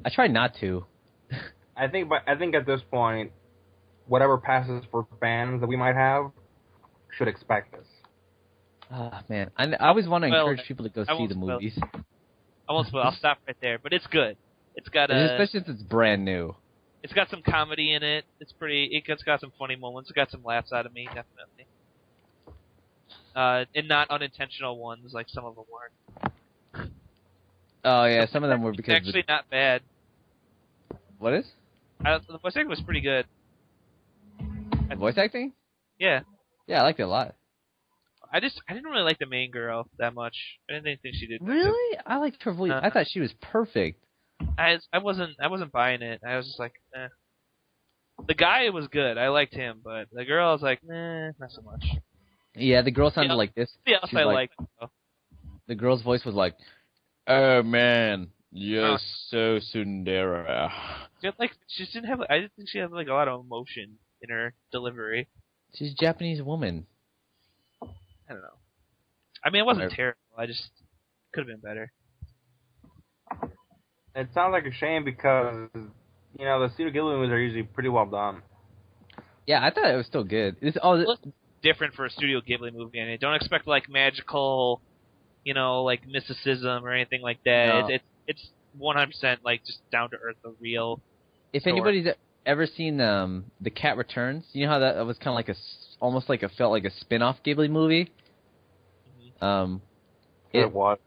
I try not to. I think at this point, whatever passes for fans that we might have should expect this. Ah, man. I always want to Well, encourage people to go I see won't the spoil. movies. I won't spoil. I'll stop right there. But it's good. It's got Especially since it's brand new. It's got some comedy in it. It's got some funny moments. It's got some laughs out of me, definitely. And not unintentional ones like some of them weren't. Oh, yeah, some of them were because... Actually not bad. What is? The voice acting was pretty good. Voice acting? Yeah. Yeah, I liked it a lot. I didn't really like the main girl that much. I didn't think she did. Really? I liked her voice. I thought she was perfect. I wasn't buying it. I was just like, eh. The guy was good. I liked him, but the girl I was like, nah, not so much. Yeah, the girl sounded like this. Yeah, I liked. The girl's voice was like, "Oh man, you're so tsundere." She didn't have. I didn't think she had like a lot of emotion in her delivery. She's a Japanese woman. I don't know. I mean, it wasn't terrible. I just could have been better. It sounds like a shame because, the Studio Ghibli movies are usually pretty well done. Yeah, I thought it was still good. It's different for a Studio Ghibli movie, and don't expect like magical, like mysticism or anything like that. No. It's 100% like just down to earth, a real. If story. anybody's ever seen The Cat Returns, you know how that was kind of like almost like felt like a spin-off Ghibli movie. Mm-hmm. What?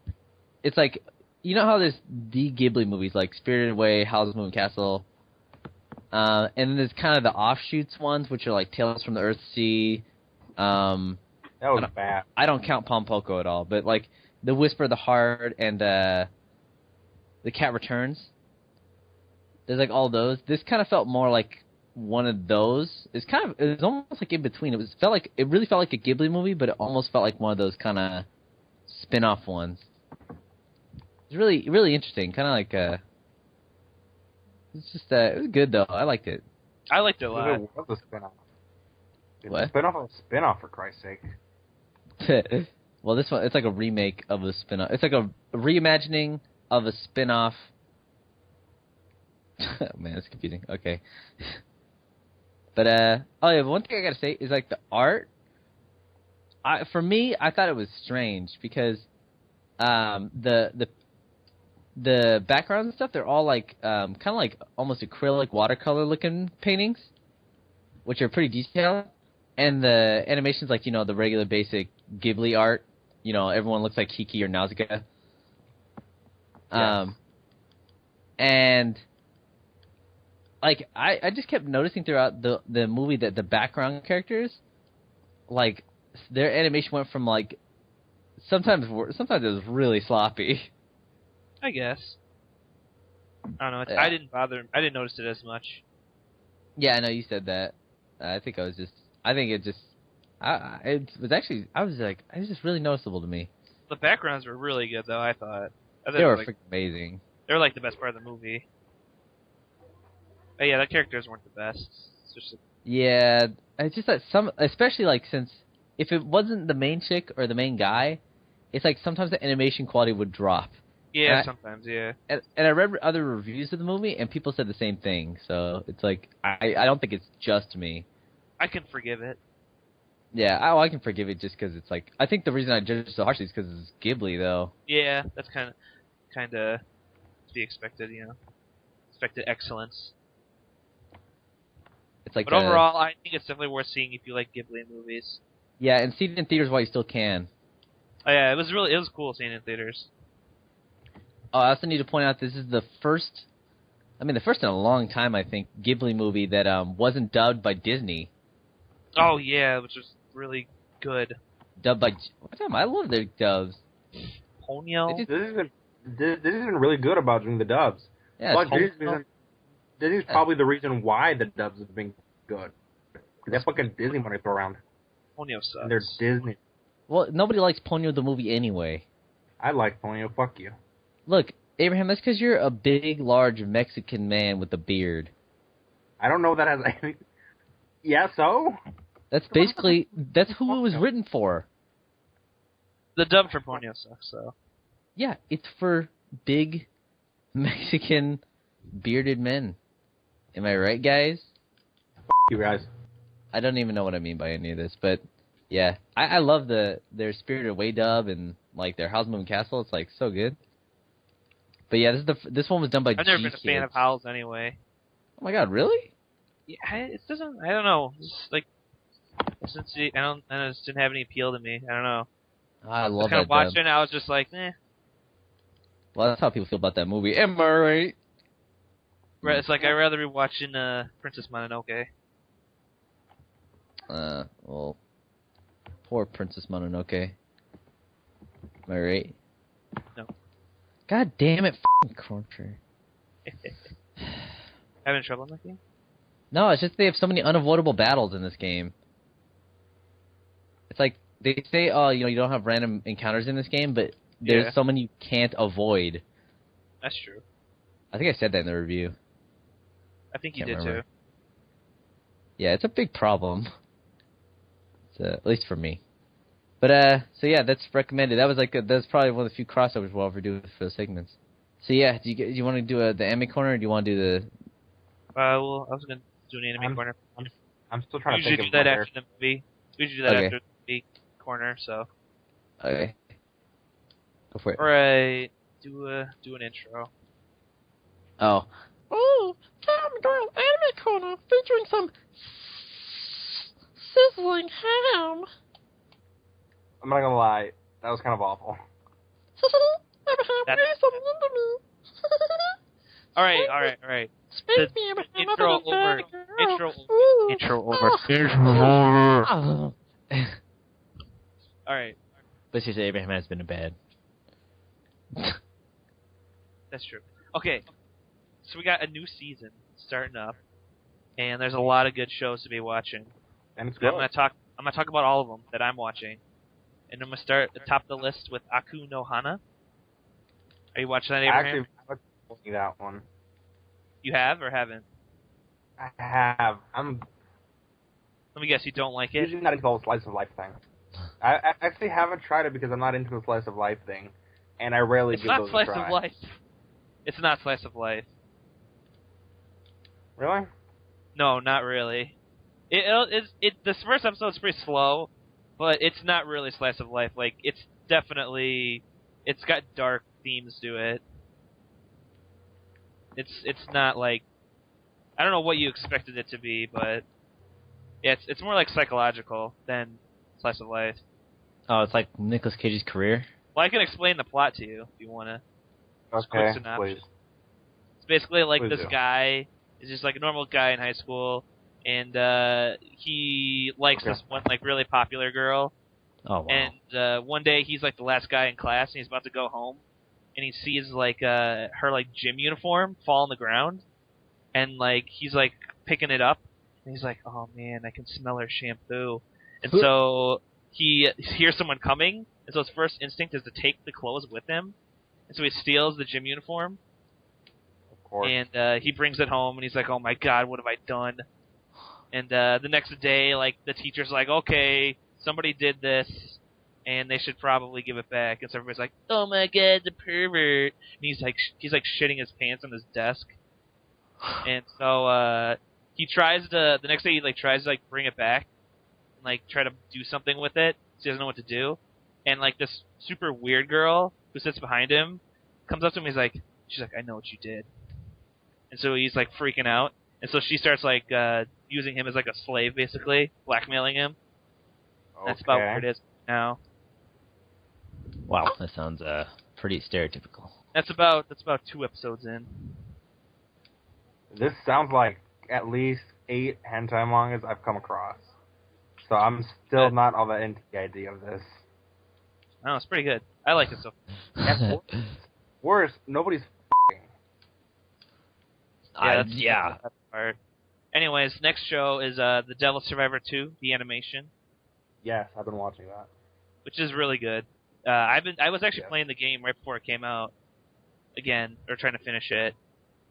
It's like, you know how there's the Ghibli movies like Spirited Away, Howl's Moving Castle, and then there's kind of the offshoots ones, which are like Tales from the Earthsea. That was bad. I don't count Pompoko at all, but like The Whisper of the Heart and The Cat Returns. There's like all those. This kind of felt more like one of those. It was almost like in between. It really felt like a Ghibli movie, but it almost felt like one of those kind of spin-off ones. It's really, really interesting. Kind of like it's just it was good though. I liked it. I liked it a lot. It was a spin-off. What? Spin-off of a spin-off, for Christ's sake. Well, this one, it's like a remake of a spin-off. It's like a reimagining of a spin-off Man, it's confusing. Okay. But oh yeah, one thing I gotta say is like the art. For me, I thought it was strange because the backgrounds and stuff, they're all like kind of like almost acrylic watercolor looking paintings, which are pretty detailed, and the animations like the regular basic Ghibli art. Everyone looks like Kiki or Nausicaa. Yes. And like I just kept noticing throughout the movie that the background characters, like their animation went from like sometimes it was really sloppy. I guess. I don't know. Yeah. I didn't notice it as much. Yeah, I know you said that. I think it just. It was actually. I was like, it was just really noticeable to me. The backgrounds were really good, though. I thought They were like, freaking amazing. they were like the best part of the movie. But yeah, the characters weren't the best. It's just Yeah, it's just that especially like since if it wasn't the main chick or the main guy, it's like sometimes the animation quality would drop. yeah, And sometimes yeah. And I read other reviews of the movie, and people said the same thing. So it's like I don't think it's just me. I can forgive it. Yeah, I can forgive it just because it's like I think the reason I judge it so harshly is because it's Ghibli though. Yeah, that's kind of to be expected, expected excellence. It's like But overall, I think it's definitely worth seeing if you like Ghibli movies. yeah, and see it in theaters while you still can. Oh yeah, it was cool seeing it in theaters. Oh, I also need to point out this is the first in a long time, I think, Ghibli movie that wasn't dubbed by Disney. Oh yeah, which was really good. Dubbed by I love their dubs. Ponyo. Disney's been really good about doing the dubs. Yeah, But Disney's probably the reason why the dubs have been good. That fucking Disney money throw around. Ponyo sucks. And they're Disney. well, nobody likes Ponyo the movie anyway. I like Ponyo. Fuck you. Look, Abraham, that's because you're a big, large Mexican man with a beard. I don't know that as any. Yeah, so? That's who it was written for. The dub for Ponyo sucks, though. Yeah, it's for big Mexican bearded men. Am I right, guys? You guys. I don't even know what I mean by any of this, but yeah, I love their Spirited Away dub and like their Howl's Moving Castle. It's like so good. But yeah, this one was done by. I've never been a fan of Howl's anyway. Oh my god, really? Yeah, it doesn't. I don't know. It's like since I just didn't have any appeal to me. I don't know. I love I kind that of watched dub. it and I was just like, eh. Well, that's how people feel about that movie. Am I right? Right, it's like I'd rather be watching Princess Mononoke. Well, poor Princess Mononoke. Am I right? No. God damn it, f***ing Cruncher. Having trouble in that game? No, it's just they have so many unavoidable battles in this game. It's like, they say, oh, you don't have random encounters in this game, but there's so many you can't avoid. That's true. I think I said that in the review. I think you Can't did remember. too. Yeah, it's a big problem. At least for me. But, so yeah, that's recommended. That's probably one of the few crossovers we'll ever do for the segments. So yeah, do you want to do the anime corner, or do you want to do the... Well, I was going to do an anime corner. I'm still trying We to usually think do of that my after the movie. We usually do that Okay. after the movie corner, so. Okay. Go for it. Alright, do an intro. Oh. Oh, Tom Doyle Anime Corner featuring some sizzling ham. I'm not gonna lie, that was kind of awful. Abraham, That's- raise some into me. Alright. Spank The me, Abraham. I'm intro a bad over. girl. Intro over. Ooh. Intro over. Oh. Alright, But seriously, Abraham has been a bad. that's true. Okay, so we got a new season starting up, and there's a lot of good shows to be watching. And it's And good. I'm gonna talk about all of them that I'm watching, and I'm gonna start at the top of the list with Aku no Hana. Are you watching that, Abraham? Actually, I haven't seen that one. You have or haven't? I have. I'm Let me guess, you don't like it? usually not into the whole slice of life thing. I actually haven't tried it because I'm not into the slice of life thing, and I rarely It's give not those slice a try. of life. It's not slice of life. Really? No, not really. This first episode's pretty slow, but it's not really slice of life. Like, it's definitely, it's got dark themes to it. It's not like, I don't know what you expected it to be, but yeah, it's more like psychological than slice of life. Oh, it's like Nicolas Cage's career. Well, I can explain the plot to you if you want to. Just quick Okay, synopsis. please. It's basically like Please this do. guy is just like a normal guy in high school, and he likes Okay. this one like really popular girl. Oh wow. And one day he's like the last guy in class, and he's about to go home, and he sees like her like gym uniform fall on the ground, and like he's like picking it up, and he's like, oh man, I can smell her shampoo, and so he hears someone coming, and so his first instinct is to take the clothes with him, and so he steals the gym uniform, Of course. and he brings it home, and he's like, oh my god, what have I done? And the next day, like the teacher's like, okay, somebody did this, and they should probably give it back. And so everybody's like, oh my god, the pervert. And he's like shitting his pants on his desk. And so he tries to the next day he like tries to like bring it back and like try to do something with it. So he doesn't know what to do. And like this super weird girl who sits behind him comes up to him. She's like, I know what you did. And so he's like freaking out. And so she starts like using him as like a slave, basically blackmailing him. That's about where it is now. Wow, that sounds pretty stereotypical. That's about 2 episodes in. This sounds like at least 8 hentai mangas I've come across. So I'm still not all that into the idea of this. Oh, it's pretty good. I like it so. And worse, nobody's Yeah. That's the part. Anyways, next show is The Devil Survivor 2, the animation, Yes, I've been watching that. which is really good. I was actually playing the game right before it came out again, or trying to finish it.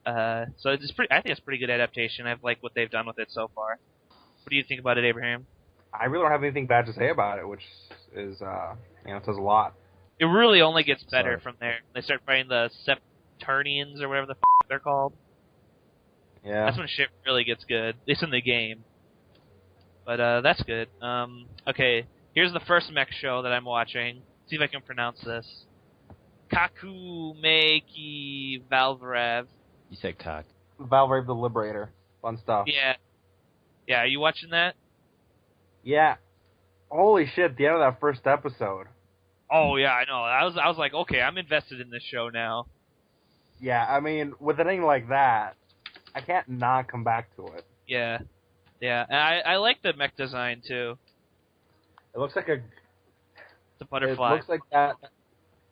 So it's pretty. I think it's a pretty good adaptation. I like what they've done with it so far. What do you think about it, Abraham? I really don't have anything bad to say about it, which is, it says a lot. It really only gets better Sorry. from there. They start fighting the Septurnians or whatever the they're called. Yeah. That's when shit really gets good. At least in the game. But that's good. Okay, here's the first mech show that I'm watching. See if I can pronounce this. Kakumeki Valvrev. You said cock. Valvrave the Liberator. Fun stuff. Yeah. Yeah, are you watching that? Yeah. Holy shit, the end of that first episode. Oh yeah, I know. I was like, okay, I'm invested in this show now. Yeah, I mean, with a thing like that, I can't not come back to it. Yeah. Yeah. And I like the mech design too. It looks like a... The butterfly. It looks like that...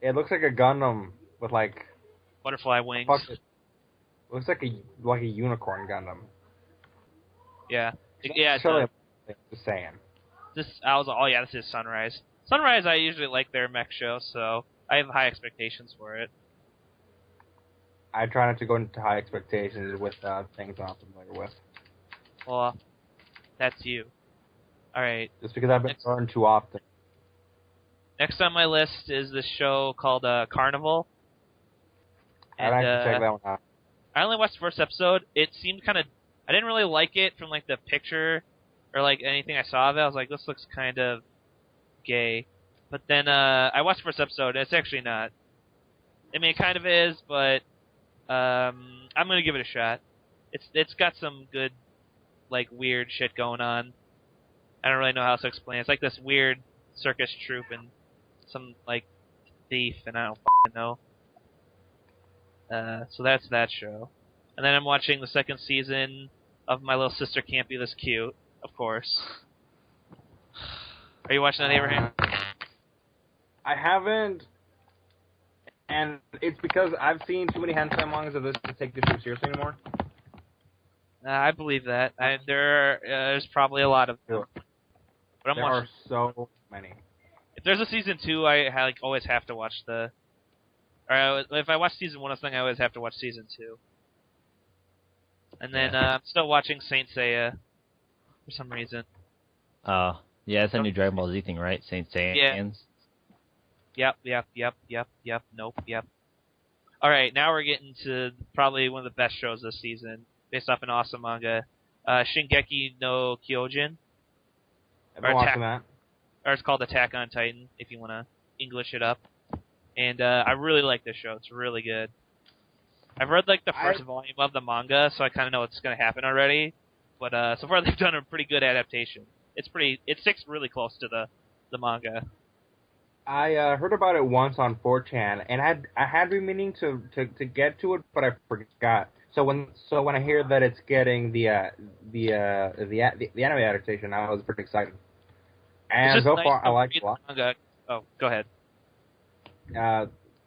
It looks like a Gundam with, like... Butterfly wings. Fuck it. Looks like a unicorn Gundam. Yeah. Yeah, it Surely, does. just saying. This is Sunrise. Sunrise, I usually like their mech show, so I have high expectations for it. I try not to go into high expectations with things I'm not familiar with. Well, that's you. Alright. Just because I've been burned too often. Next on my list is this show called Carnival. I'd actually check that one out. I only watched the first episode. It seemed kind of... I didn't really like it from, like, the picture or, like, anything I saw of it. I was like, this looks kind of gay. But then I watched the first episode, and it's actually not. I mean, it kind of is, but I'm going to give it a shot. It's got some good, like, weird shit going on. I don't really know how else to explain it. It's like this weird circus troupe and some, like, thief, and I don't fucking know. So that's that show. And then I'm watching the second season of My Little Sister Can't Be This Cute, of course. Are you watching that, Abraham? I haven't, and it's because I've seen too many hentai mangas of this to take this too seriously anymore. I believe that. There's probably a lot of them. But I'm There watching. are so many. If there's a season 2, I like always have to watch the... Or if I watch season 1 of something, I always have to watch season 2. And then I'm still watching Saint Seiya for some reason. Oh, yeah, it's a new Dragon Ball Z thing, right? Saint Seiya. Yep. Nope, yep. Alright, now we're getting to probably one of the best shows this season. based off an awesome manga. Shingeki no Kyojin, I've been watching that. or it's called Attack on Titan, if you want to English it up. And I really like this show. It's really good. I've read like the first volume of the manga, so I kind of know what's going to happen already. But so far they've done a pretty good adaptation. It sticks really close to the manga. I heard about it once on 4chan, and I had been meaning to get to it, but I forgot. So when I hear that it's getting the anime adaptation, I was pretty excited. And so far, I like it a lot. Manga. Oh, go ahead.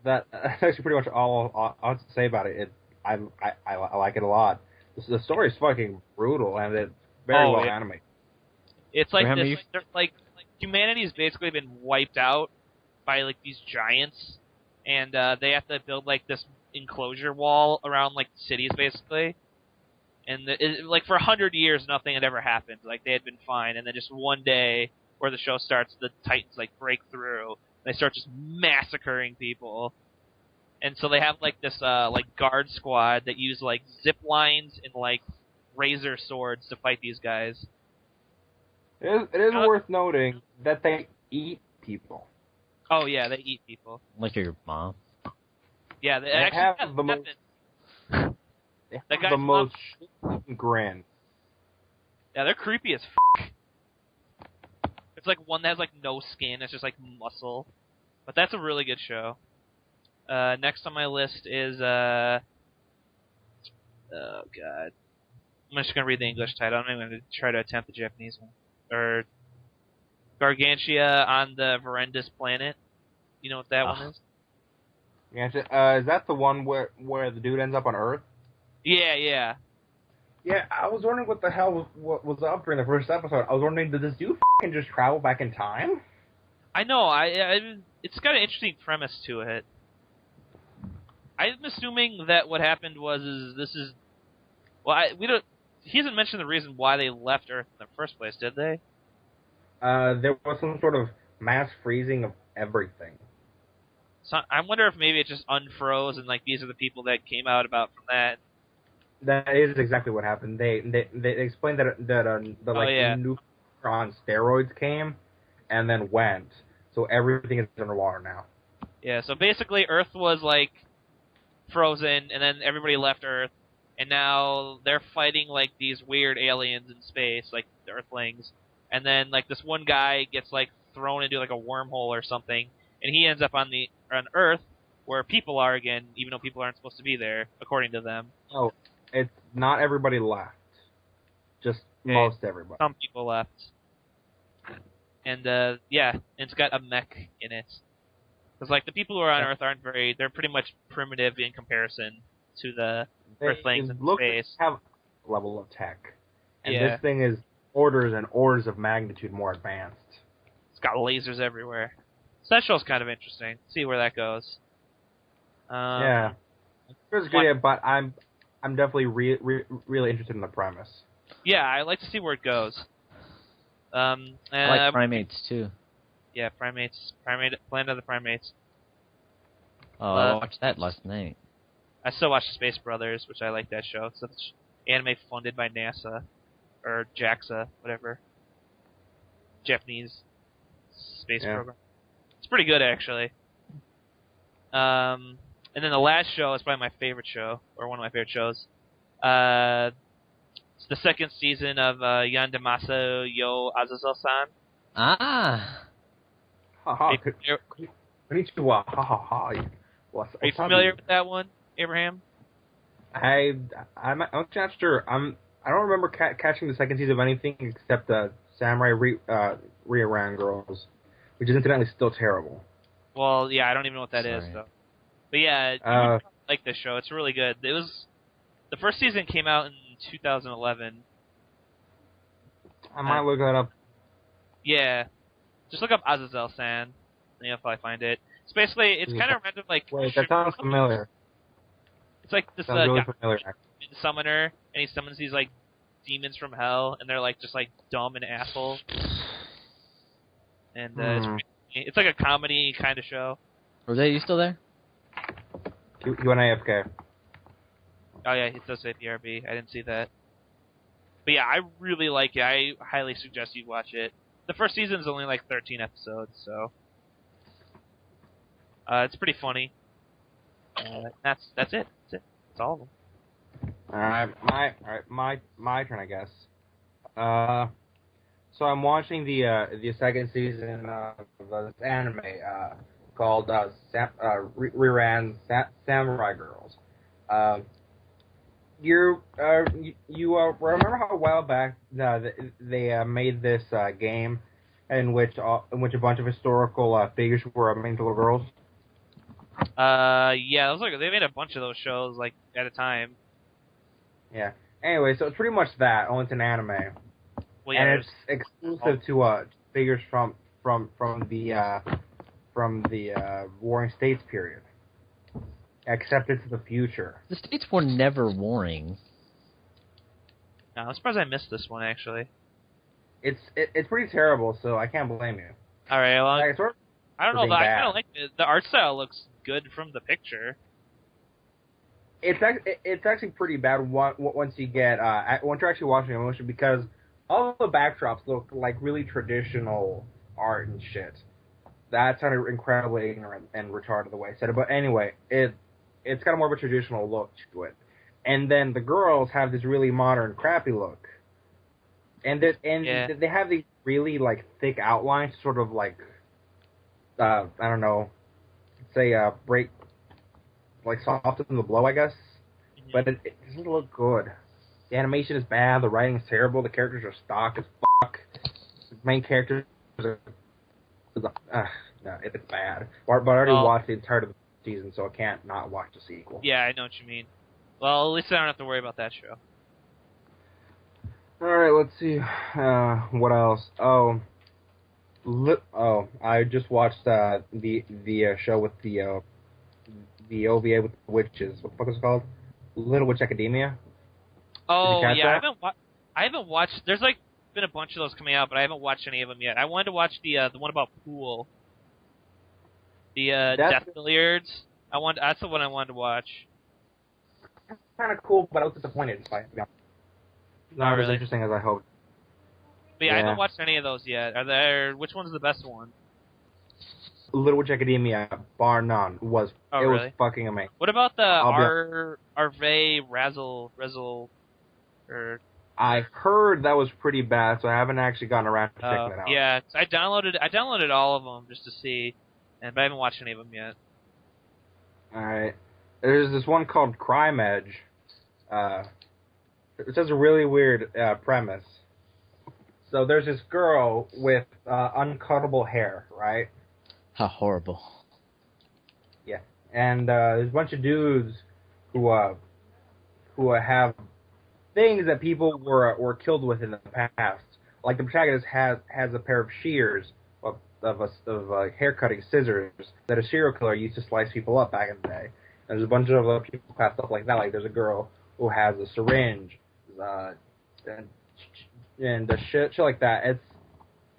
That's actually pretty much all I have to say about it. I like it a lot. The story is fucking brutal, and it's very well animated. It's like like humanity's basically been wiped out by like these giants, and they have to build like this enclosure wall around like cities basically. And like for 100 years, nothing had ever happened. Like they had been fine, and then just one day, where the show starts, the Titans like break through. They start just massacring people, and so they have like this like guard squad that use like zip lines and like razor swords to fight these guys. It is worth noting that they eat people. Oh yeah, they eat people. Like your mom. Yeah, they actually have the most. They have the most grin. Yeah, they're creepy as f***. It's like one that has like no skin. It's just like muscle. But that's a really good show. Next on my list is oh god, I'm just gonna read the English title. I'm not even gonna try to attempt the Japanese one. Or Gargantia on the Verendus planet. You know what that one is? Is that the one where the dude ends up on Earth? Yeah. Yeah, I was wondering what the hell was up during the first episode. I was wondering, did this dude f***ing just travel back in time? I know. It's got an interesting premise to it. I'm assuming that what happened was he hasn't mentioned the reason why they left Earth in the first place, did they? There was some sort of mass freezing of everything. So I wonder if maybe it just unfroze and like these are the people that came out about from that. That is exactly what happened. They explained that nuclear on steroids came and then went, so everything is underwater now. Yeah, so basically Earth was like frozen, and then everybody left Earth, and now they're fighting like these weird aliens in space, like the Earthlings, and then like this one guy gets like thrown into like a wormhole or something, and he ends up on Earth where people are again, even though people aren't supposed to be there, according to them. Oh. It's not everybody left. Just most everybody. Some people left. And, it's got a mech in it. Because, like, the people who are on Earth they're pretty much primitive in comparison to the Earthlings in space. They have a level of tech. And this thing is orders and orders of magnitude more advanced. It's got lasers everywhere. So that show's kind of interesting. See where that goes. Yeah. It's good, but I'm definitely really interested in the premise. Yeah, I like to see where it goes. I like Primates too. Yeah, Planet of the Primates. Oh, I watched that last night. I still watch Space Brothers, which I like that show. It's anime funded by NASA or JAXA, whatever. Japanese space program. It's pretty good actually. And then the last show is probably my favorite show, or one of my favorite shows. It's the second season of Yandemasu yo Azazel-san. Ah! Are you familiar with that one, Abraham? I'm not sure. I don't remember catching the second season of anything except the Samurai Rearan Girls, which is incidentally still terrible. Well, yeah, I don't even know what that is, though. But yeah, you would like this show. It's really good. The first season came out in 2011. I might look that up. Yeah. Just look up Azazel-san, and you'll probably find it. It's basically, it's kind of random, like... Wait, that sounds familiar. It's like this really familiar, summoner, and he summons these, like, demons from hell, and they're, like, just, like, dumb and assholes. And it's like a comedy kind of show. Jose, you still there? You and AFK. Oh yeah, it does say BRB. I didn't see that. But yeah, I really like it. I highly suggest you watch it. The first season is only like 13 episodes, so it's pretty funny. That's it. That's it. That's all of them. All right, my turn, I guess. So I'm watching the second season of this anime called Reran Samurai Girls. You remember how a while back they made this game in which a bunch of historical figures were made into little girls? Yeah, those they made a bunch of those shows like at a time. Yeah. Anyway, so it's pretty much that, only it's an anime. Well, yeah, And it's exclusive to figures from the Warring States period. Except it's the future. The states were never warring. No, I'm surprised I missed this one actually. It's pretty terrible, so I can't blame you. All right, well, Like, sort of I don't know. being I bad. kind of like it. The art style looks good from the picture. It's actually pretty bad once you get once you're actually watching emotion, because all the backdrops look like really traditional art and shit. That sounded incredibly ignorant and retarded the way I said it, but anyway, it's got more of a traditional look to it. And then the girls have this really modern, crappy look, and they have these really like thick outlines, sort of like I don't know, say break. Like soften the blow, I guess. Mm-hmm. But it doesn't look good. The animation is bad. The writing is terrible. The characters are stock as fuck. The main characters are... no, it's bad. But I already watched the entirety of the season, so I can't not watch the sequel. Yeah, I know what you mean. Well, at least I don't have to worry about that show. Alright, let's see. What else? I just watched the show with the OVA with the witches. What the fuck is it called? Little Witch Academia? Oh, yeah, I haven't watched... There's, like, been a bunch of those coming out, but I haven't watched any of them yet. I wanted to watch the one about pool. The Death Billiards. That's the one I wanted to watch. Kind of cool, but I was disappointed by it. Not as interesting as I hoped. But yeah, I haven't watched any of those yet. Which one's the best one? Little Witch Academia, bar none, was was fucking amazing. What about the Arve Razzle or? I heard that was pretty bad, so I haven't actually gotten around to checking it out. Yeah, I downloaded all of them just to see, but I haven't watched any of them yet. All right, there's this one called Crime Edge. It has a really weird premise. So there's this girl with uncuttable hair, right? How horrible. Yeah, and there's a bunch of dudes who have things that people were killed with in the past. Like the protagonist has a pair of shears of hair cutting scissors that a serial killer used to slice people up back in the day. And there's a bunch of other people who have stuff like that. Like there's a girl who has a syringe, and the shit like that.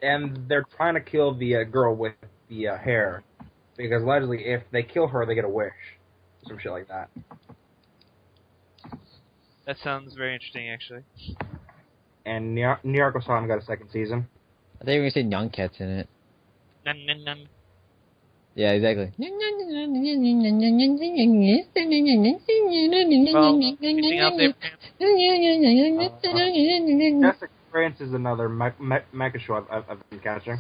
And they're trying to kill the girl with the hair, because allegedly if they kill her, they get a wish. Some shit like that. That sounds very interesting, actually. And Nyarko-san got a second season. I thought you were going to say Nyan Cat's in it. Nun. Yeah, exactly. Jessica Prince is another mecha show I've been catching.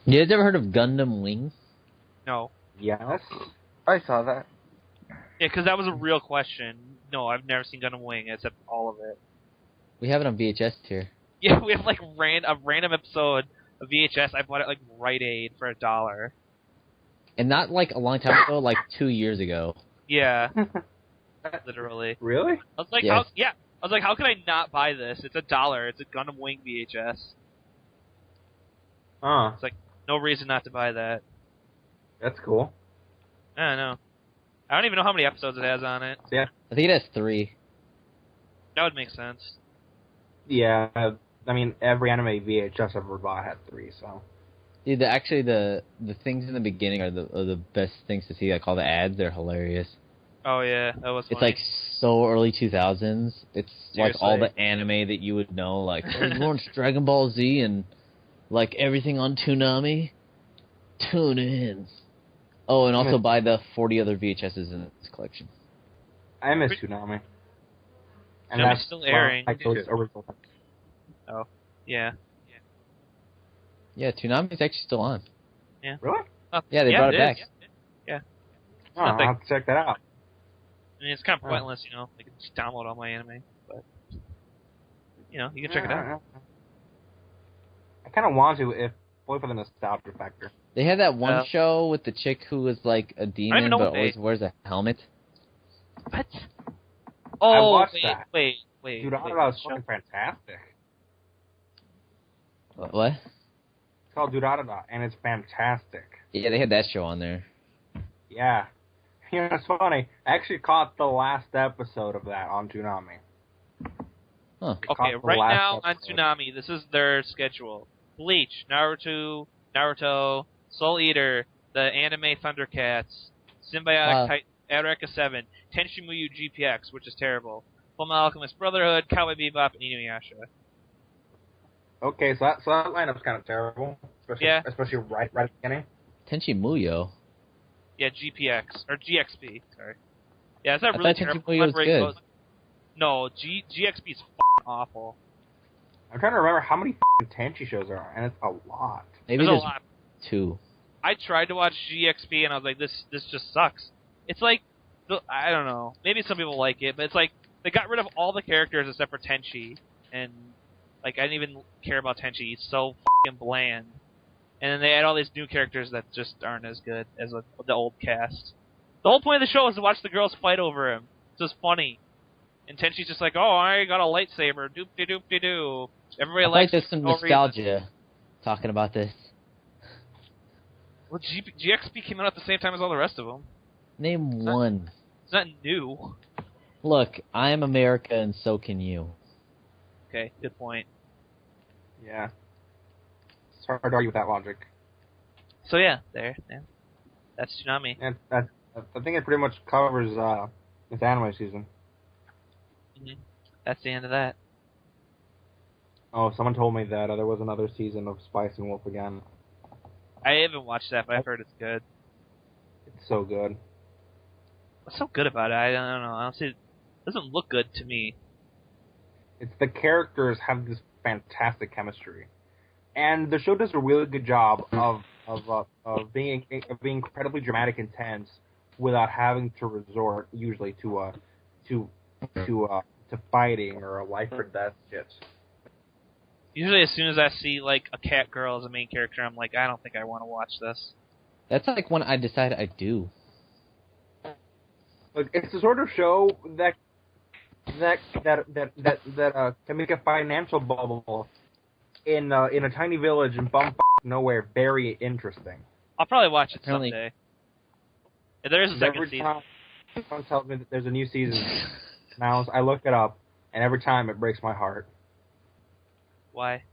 You guys ever heard of Gundam Wing? No. Yes. I saw that. Yeah, because that was a real question. No, I've never seen Gundam Wing except all of it. We have it on VHS here. Yeah, we have like a random episode of VHS. I bought it like Rite Aid for $1. And not like a long time ago, like 2 years ago. Yeah. Literally. Really? I was like, yes. how could I not buy this? It's $1. It's a Gundam Wing VHS. It's like no reason not to buy that. That's cool. I don't know. I don't even know how many episodes it has on it. Yeah. I think it has 3. That would make sense. Yeah, I mean, every anime VHS I've ever bought had 3, so. Dude, the things in the beginning are the best things to see. Like all the ads, they're hilarious. Oh yeah, that was. It's Funny. like so early 2000s. It's like all Seriously. the anime that you would know, like oh, you watch Dragon Ball Z and like everything on Toonami. Tune in. Oh, and also buy the 40 other VHSs in this collection. I miss Toonami. And Toonami's that's still airing. like those original. Oh, yeah. Yeah, Toonami's actually still on. Yeah. Really? Oh, Yeah, they brought it back. Yeah. Oh, I'll have to check that out. I mean, it's kind of pointless, you know. I can just download all my anime, but you know, you can check it out. I kind of want to, if only for the nostalgia factor. They had that one show with the chick who was like a demon know but what always wears a helmet. What? I Oh, watched that. wait. Dude, I thought that was fucking fantastic. What? It's called Durarara, and it's fantastic. Yeah, they had that show on there. Yeah. You know, it's funny. I actually caught the last episode of that on Toonami. Huh. Okay, right now on Toonami, this is their schedule. Bleach, Naruto, Soul Eater, the anime Thundercats, Symbiotic Titan, Eureka 7, Tenchi Muyo GPX, which is terrible, Fullmetal Alchemist Brotherhood, Cowboy Bebop, and Inuyasha. Okay, so that lineup's kind of terrible. Especially right at the beginning. Tenchi Muyo. Yeah, GPX. Or GXP, sorry. Yeah, is that I really thought terrible? Tenchi Muyo was good. No, GXP is f***ing awful. I'm trying to remember how many Tenchi shows there are, and it's a lot. Maybe there's there's a lot. 2. I tried to watch GXP, and I was like, this just sucks. It's like, I don't know. Maybe some people like it, but it's like, they got rid of all the characters except for Tenchi, and like, I didn't even care about Tenchi. He's so f***ing bland. And then they add all these new characters that just aren't as good as the old cast. The whole point of the show is to watch the girls fight over him. It's just funny. And Tenchi's just like, oh, I got a lightsaber. Doop-de-doop-de-doo. Everybody likes there's some nostalgia talking about this. Well, GXP came out at the same time as all the rest of them. Name one. It's not new. Look, I am America and so can you. Okay, good point. Yeah. It's hard to argue with that logic. So yeah, that's Toonami. And I think it pretty much covers this anime season. Mm-hmm. That's the end of that. Oh, someone told me that there was another season of Spice and Wolf again. I haven't watched that, but I've heard it's good. It's so good. What's so good about it? I don't know. Honestly, it doesn't look good to me. It's the characters have this fantastic chemistry, and the show does a really good job of being incredibly dramatic and tense without having to resort usually to fighting or a life or death shit. Usually, as soon as I see like a cat girl as a main character, I'm like, I don't think I want to watch this. That's like when I decide I do. Look, it's the sort of show that can make a financial bubble in a tiny village in bum nowhere very interesting. I'll probably watch it someday. There is a second season. Every time someone tells me that there's a new season announced, I look it up, and every time it breaks my heart. Why?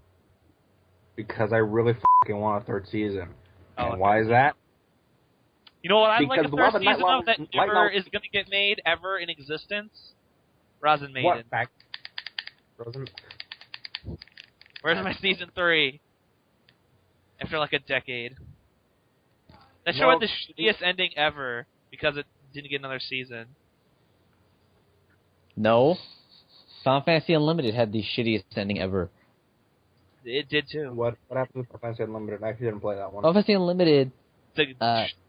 Because I really want a third season. Oh, and why is that? You know what I'd like a Because third season of that never is going to get made ever in existence? Rosin Maiden. What? Back? Where's my season 3? After like a decade. That show had the shittiest ending ever because it didn't get another season. No. Final Fantasy Unlimited had the shittiest ending ever. It did too. What happened with Final Fantasy Unlimited? I actually didn't play that one. Final Fantasy Unlimited.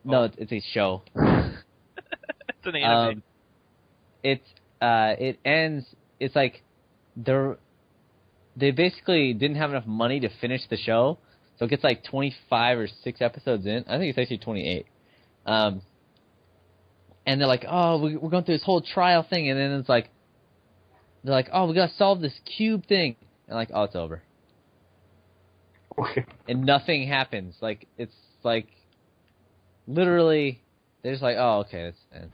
No, it's a show. it's an anime. It ends. It's like they basically didn't have enough money to finish the show, so it gets like 25 or 6 episodes in. I think it's actually 28. And they're like, oh, we're going through this whole trial thing, and then it's like, they're like, oh, we gotta solve this cube thing, and like, oh, it's over. Okay. And nothing happens. Like, it's like, literally, they're just like, oh, okay, that's end.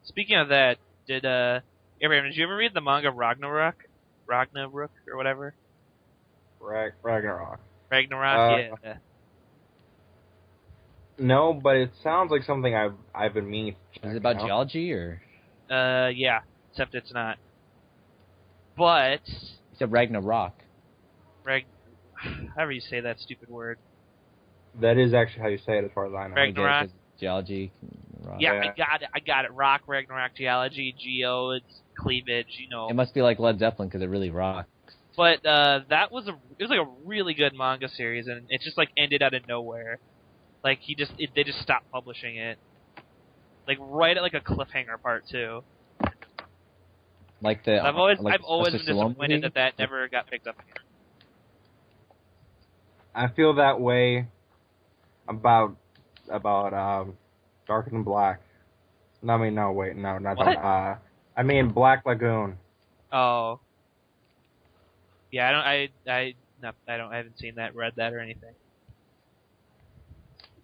Speaking of that, Abraham, did you ever read the manga Ragnarok or whatever? Ragnarok. Ragnarok, yeah. No, but it sounds like something I've been meaning to check Is it about out. geology or? Yeah, except it's not. But It's a Ragnarok. however you say that stupid word. That is actually how you say it, as far as I know. Ragnarok. I guess it's geology. Rock. Yeah, Yeah. I got it. Rock, Ragnarok, geology, geo, it's cleavage, you know. It must be like Led Zeppelin because it really rocks. But it was like a really good manga series, and it just like ended out of nowhere. Like they just stopped publishing it, like right at like a cliffhanger part 2. Like the. I've always like been Sylvester Stallone disappointed movie? that never got picked up again. I feel that way about Dark and Black. No, I mean, no, wait, no, not What? that. I mean Black Lagoon. Oh, yeah, I haven't seen that, read that, or anything.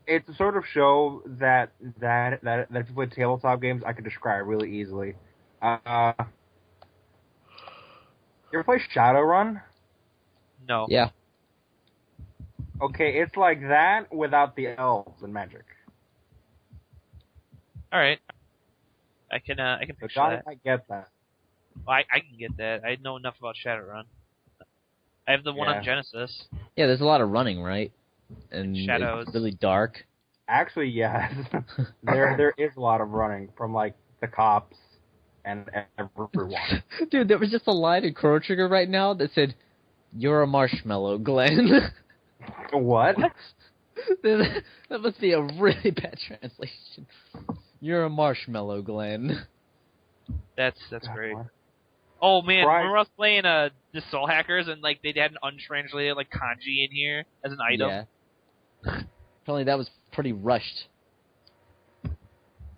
It's a sort of show that if you play tabletop games, I could describe really easily. You ever play Shadowrun? No. Yeah. Okay, it's like that without the elves and magic. All right. I can The picture guy that. might get that. I can get that. I know enough about Shadowrun. I have the one Yeah. on Genesis. Yeah, there's a lot of running, right? And shadows. It's really dark. Actually, yes. there is a lot of running from like the cops and everyone. Dude, there was just a line in Chrono Trigger right now that said, "You're a marshmallow, Glenn." What? That must be a really bad translation. You're a marshmallow, Glenn. That's great. Oh man, Right. remember I was playing the Soul Hackers and like they had an untranslated like kanji in here as an item. Yeah. Apparently that was pretty rushed.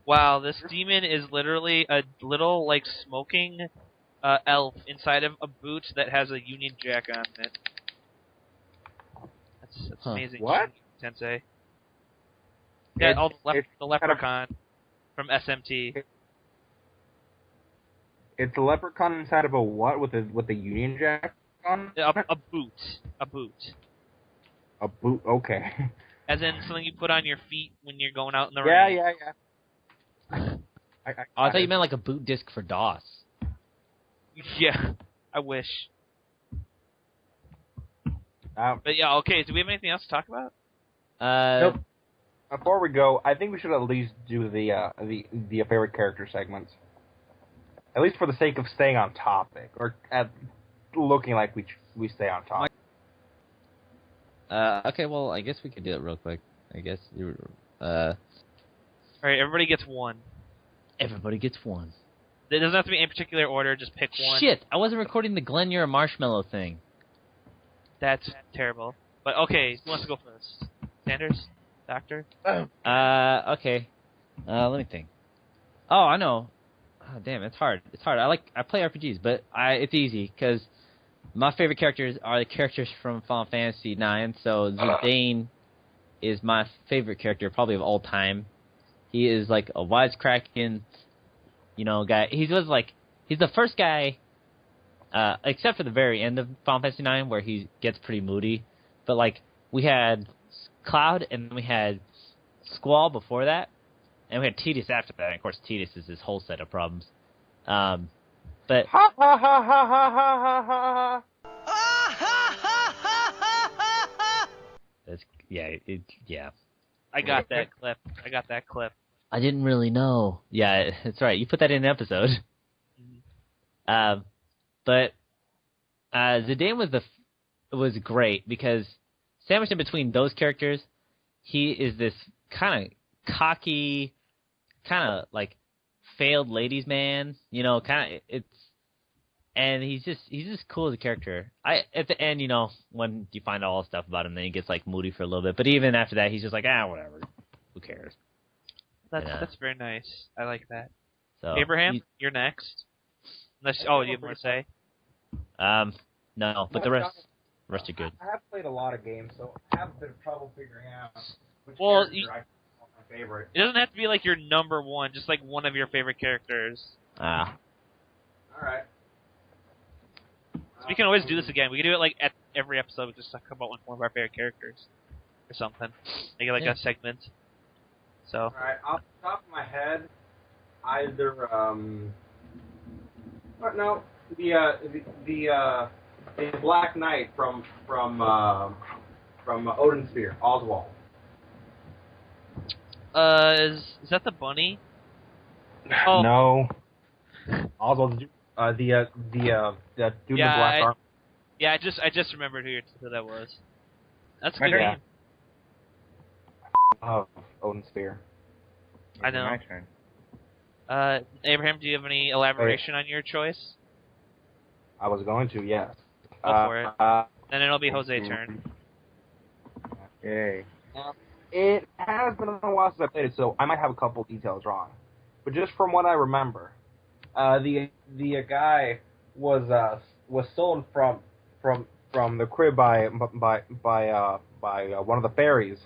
Wow, this demon is literally a little like smoking elf inside of a boot that has a Union Jack on it. That's Huh. amazing. What? Sensei. Yeah, It's the leprechaun from SMT. It's a leprechaun inside of a what with a Union Jack on? A boot. A boot. A boot. Okay. As in something you put on your feet when you're going out in the Yeah, rain. yeah. I thought you meant like a boot disc for DOS. Yeah, I wish. But yeah, okay. Do we have anything else to talk about? Nope. Before we go, I think we should at least do the favorite character segments. At least for the sake of staying on topic, or looking like we stay on topic. Okay, well, I guess we could do it real quick. I guess All right, everybody gets one. everybody gets one. It doesn't have to be in particular order. Just pick one. Shit, I wasn't recording the Glenn, you're a marshmallow thing. That's terrible. But okay, who wants to go first? Sanders? Doctor? Okay. Let me think. Oh, I know. Oh, damn, it's hard. It's hard. I play RPGs, but it's easy because my favorite characters are the characters from Final Fantasy IX. So Zidane is my favorite character, probably of all time. He is like a wisecracking, guy. He's the first guy, except for the very end of Final Fantasy IX where he gets pretty moody. But like we had Cloud and then we had Squall before that. And we had Tidus after that. And of course, Tidus is his whole set of problems. But Ha ha ha ha ha ha ha! that's yeah. I got that clip. I didn't really know. Yeah, that's right. You put that in an episode. But Zidane was great because sandwiched in between those characters, he is this kind of cocky, kind of like failed ladies man, and he's just cool as a character. At the end, when you find all the stuff about him, then he gets like moody for a little bit. But even after that, he's just like, whatever, who cares? That's very nice. I like that. So Abraham, you're next. Unless you have more to say. No, but the rest are good. I have played a lot of games, so I have a bit of trouble figuring out which Well, character I call my favorite. It doesn't have to be like your number one, just like one of your favorite characters. All right. So we can always do this again. We can do it like at every episode. We just talk about one of our favorite characters or something. Make it like a segment. So Alright, off the top of my head, either what? No, the Black Knight from Odin Sphere, Oswald. is that the bunny? Oh. No. Oswald, the dude in the black armor. Yeah, I just remembered who that was. That's a My good turn. game. Of Odin Sphere. I know. My turn. Abraham, do you have any elaboration on your choice? I was going to, yes. Go for it. Then it'll be Jose's turn. Yay. It has been a while since I played it, so I might have a couple details wrong. But just from what I remember, the guy was stolen from the crib by one of the fairies,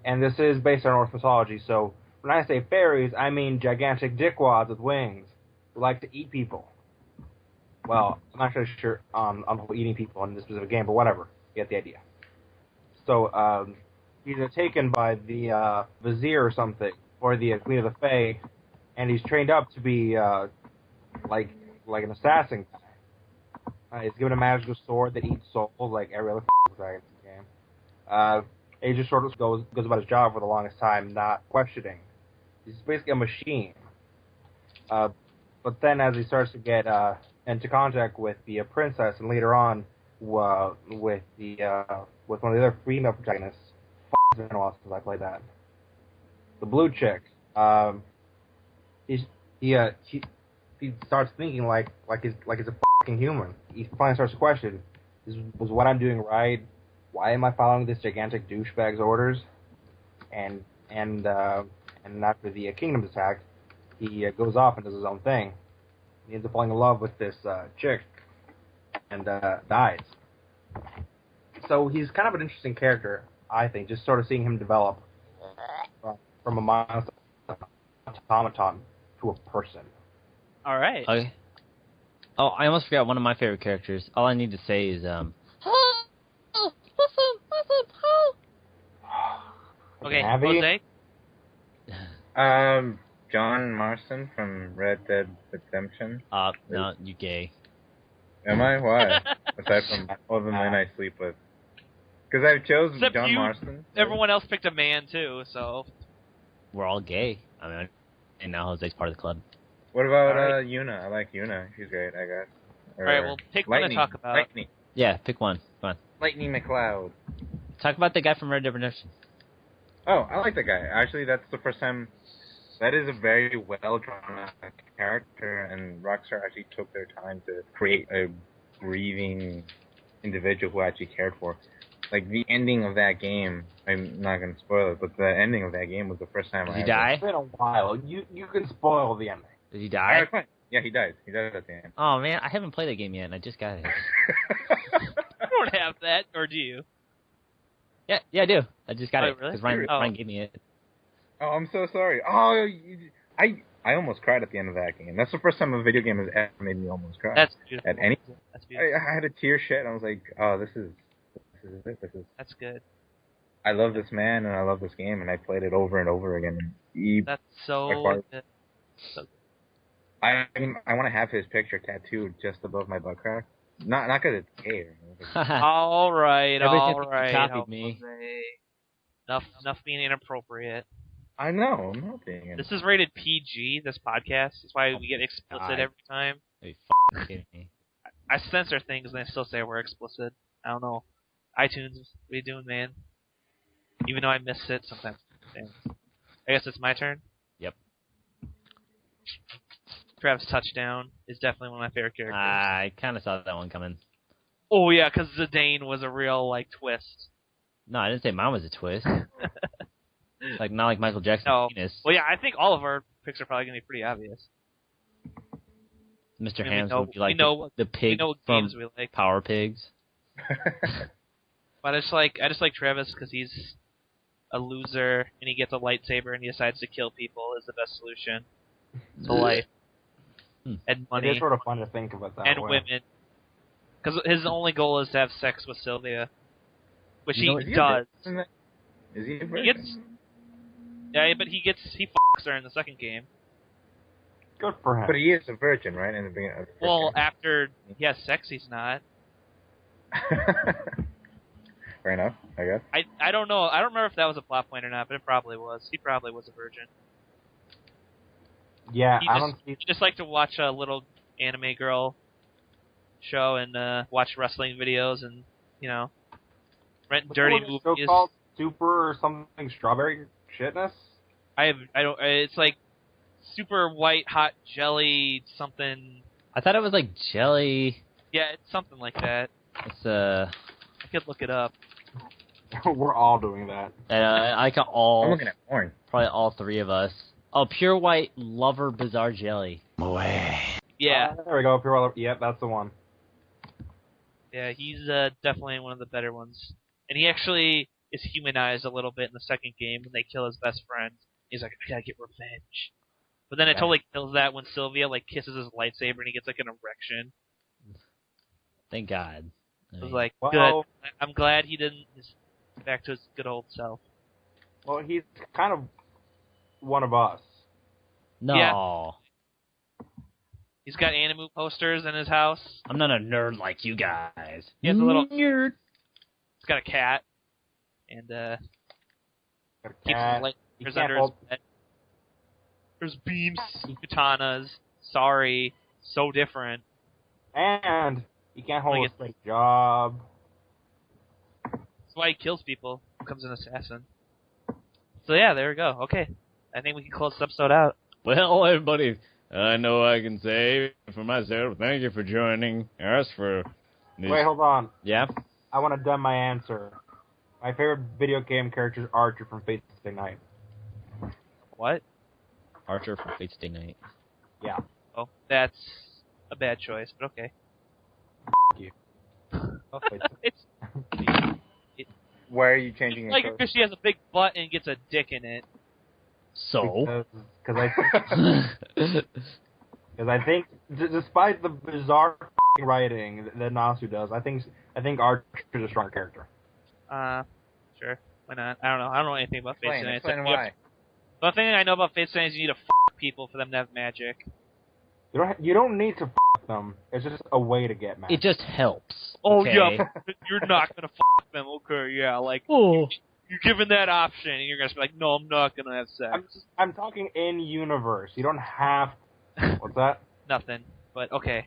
and this is based on Norse mythology. So when I say fairies, I mean gigantic dickwads with wings who like to eat people. Well, I'm not really sure on the whole eating people in this specific game, but whatever. You get the idea. So he's taken by the vizier or something, or the Queen of the Fae, and he's trained up to be like an assassin guy. He's given a magical sword that eats souls like every other dragon in the game. And he just sort of goes about his job for the longest time, not questioning. He's basically a machine. But then as he starts to get into contact with the princess, and later on with one of the other female protagonists, it's been a while since I played that. The blue chick. He starts thinking like he's a fucking human. He finally starts to question: was what I'm doing right? Why am I following this gigantic douchebag's orders? And after the kingdom's attacked, he goes off and does his own thing. He ends up falling in love with this chick and dies. So he's kind of an interesting character, I think. Just sort of seeing him develop from a mindless automaton to a person. All right. Okay. Oh, I almost forgot one of my favorite characters. All I need to say is Okay, Abby? Jose. John Marston from Red Dead Redemption. no, you gay. Am I? Why? Aside from all the men I sleep with. Because I've chosen Except John you, Marston. Everyone else picked a man too, so. We're all gay. I mean, and now Jose's part of the club. What about Alright. Yuna? I like Yuna. She's great, I guess. Or Alright, well, pick one to Lightning. talk about. Lightning. Yeah, pick one. Come on. Lightning McLeod. Talk about the guy from Red Dead Redemption. Oh, I like that guy. Actually, that's the first time. That is a very well-drawn character, and Rockstar actually took their time to create a breathing individual who actually cared for. Like, the ending of that game, I'm not going to spoil it, but the ending of that game was the first time Did I he ever... die? It's been a while. You can spoil the ending. Did he All die? right, fine. Yeah, he dies. He dies at the end. Oh man, I haven't played that game yet, and I just got it. You don't have that, or do you? Yeah, I do. I just got Oh, it really? because Ryan, Oh. Ryan gave me it. Oh, I'm so sorry. Oh, I almost cried at the end of that game. That's the first time a video game has ever made me almost cry. That's beautiful. At any, That's beautiful. I had a tear shed. I was like, oh, this is it. That's good. I love this man and I love this game, and I played it over and over again. That's so By far- good. So good. I want to have his picture tattooed just above my butt crack. Not because it's gay or anything. All right, Ever all since you right. copied me. Jose. Enough being inappropriate. I know. I'm not being. This is rated PG, this podcast. That's why we get explicit God. every time. Are you f***ing kidding me? I censor things and I still say we're explicit. I don't know. iTunes, what are you doing, man? Even though I miss it sometimes. Damn. I guess it's my turn? Yep. Travis Touchdown is definitely one of my favorite characters. I kind of saw that one coming. Oh, yeah, because Zidane was a real, twist. No, I didn't say mine was a twist. Like not like Michael Jackson's No. penis. Well, yeah, I think all of our picks are probably going to be pretty obvious. Mr. I mean, Hams we would be like know the We pig know what from games we like. Power Pigs. But I just like Travis because he's a loser and he gets a lightsaber and he decides to kill people is the best solution to life. And It is money sort of fun to think about that and way. women. Because his only goal is to have sex with Sylvia, which You know, he is does. Is he a He virgin? gets Yeah, but he fucks her in the second game. Good for him. But he is a virgin, right? In the beginning of the first Well, game. after he has sex, he's not. Fair enough, I guess. I don't know. I don't remember if that was a plot point or not, but it probably was. He probably was a virgin. Yeah, He just liked to watch a little anime girl show and watch wrestling videos and, you know, rent dirty what was the movies. show called? Super or something strawberry shitness? It's like super white hot jelly something. I thought it was like jelly. Yeah, it's something like that. It's I could look it up. We're all doing that. I got I'm looking at porn. probably all three of us. Oh, pure white lover bizarre jelly. Yeah. There we go. Pure. Yep, that's the one. Yeah, he's definitely one of the better ones. And he actually is humanized a little bit in the second game when they kill his best friend. He's like, I gotta get revenge. But then it totally kills that when Sylvia like kisses his lightsaber and he gets like an erection. Thank God. I was like, Well- good. I'm glad he didn't. He's back to his good old self. Well, he's kind of one of us. No. Yeah. He's got anime posters in his house. I'm not a nerd like you guys. He has a little nerd. He's got a cat. And Got a keeps cat. his He lightsabers can't under his hold- bed. There's beams, katanas, sorry, so different. And he can't hold Like a straight job. That's why he kills people. Becomes an assassin. So yeah, there we go. Okay. I think we can close this episode out. Well, everybody, I know I can say for myself, thank you for joining us for this. Wait, hold on. Yeah? I want to dumb my answer. My favorite video game character is Archer from Fate Stay Night. What? Archer from Fate Stay Night. Yeah. Oh, that's a bad choice, but okay. Oh, wait. It's Why are you changing your like choice? because she has a big butt and gets a dick in it. So? Because I think, despite the bizarre writing that Nasu does, I think Archer is a strong character. Sure. Why not? I don't know. I don't know anything about Fate Stay Night. Explain why. The thing I know about Fate Stay Night is you need to f people for them to have magic. You don't need to them. It's just a way to get mad. It just helps. Oh okay? yeah, you're not gonna f them. Okay, yeah, like Oh. you're given that option, and you're gonna be like, no, I'm not gonna have sex. I'm talking in universe. You don't have. What's that? Nothing. But okay.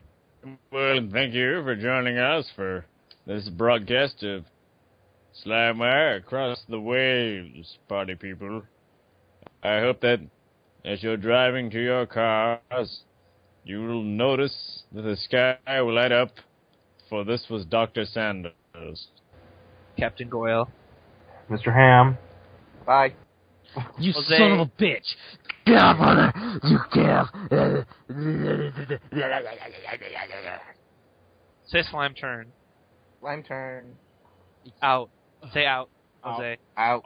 Well, thank you for joining us for this broadcast of Slimewire across the waves, party people. I hope that as you're driving to your cars, you will notice that the sky will light up, for this was Dr. Sanders. Captain Goyle. Mr. Ham. Bye. You Jose. son of a bitch! Godmother, you kill! Say slime turn. Slime turn. Out. Say out. Jose. Out.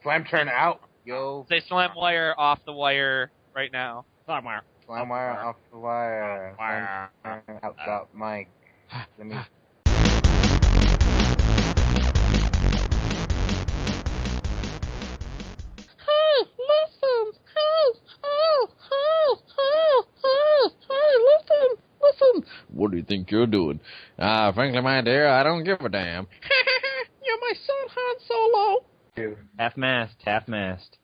Slime turn out. Yo. Say slime wire off the wire right now. Slimewire. Slime wire off the wire. Wire. Slime turn out the mic. Let me. Hey, listen! Hey, listen! What do you think you're doing? Frankly, my dear, I don't give a damn. You're my son, Han Solo! Half-mast, half-mast.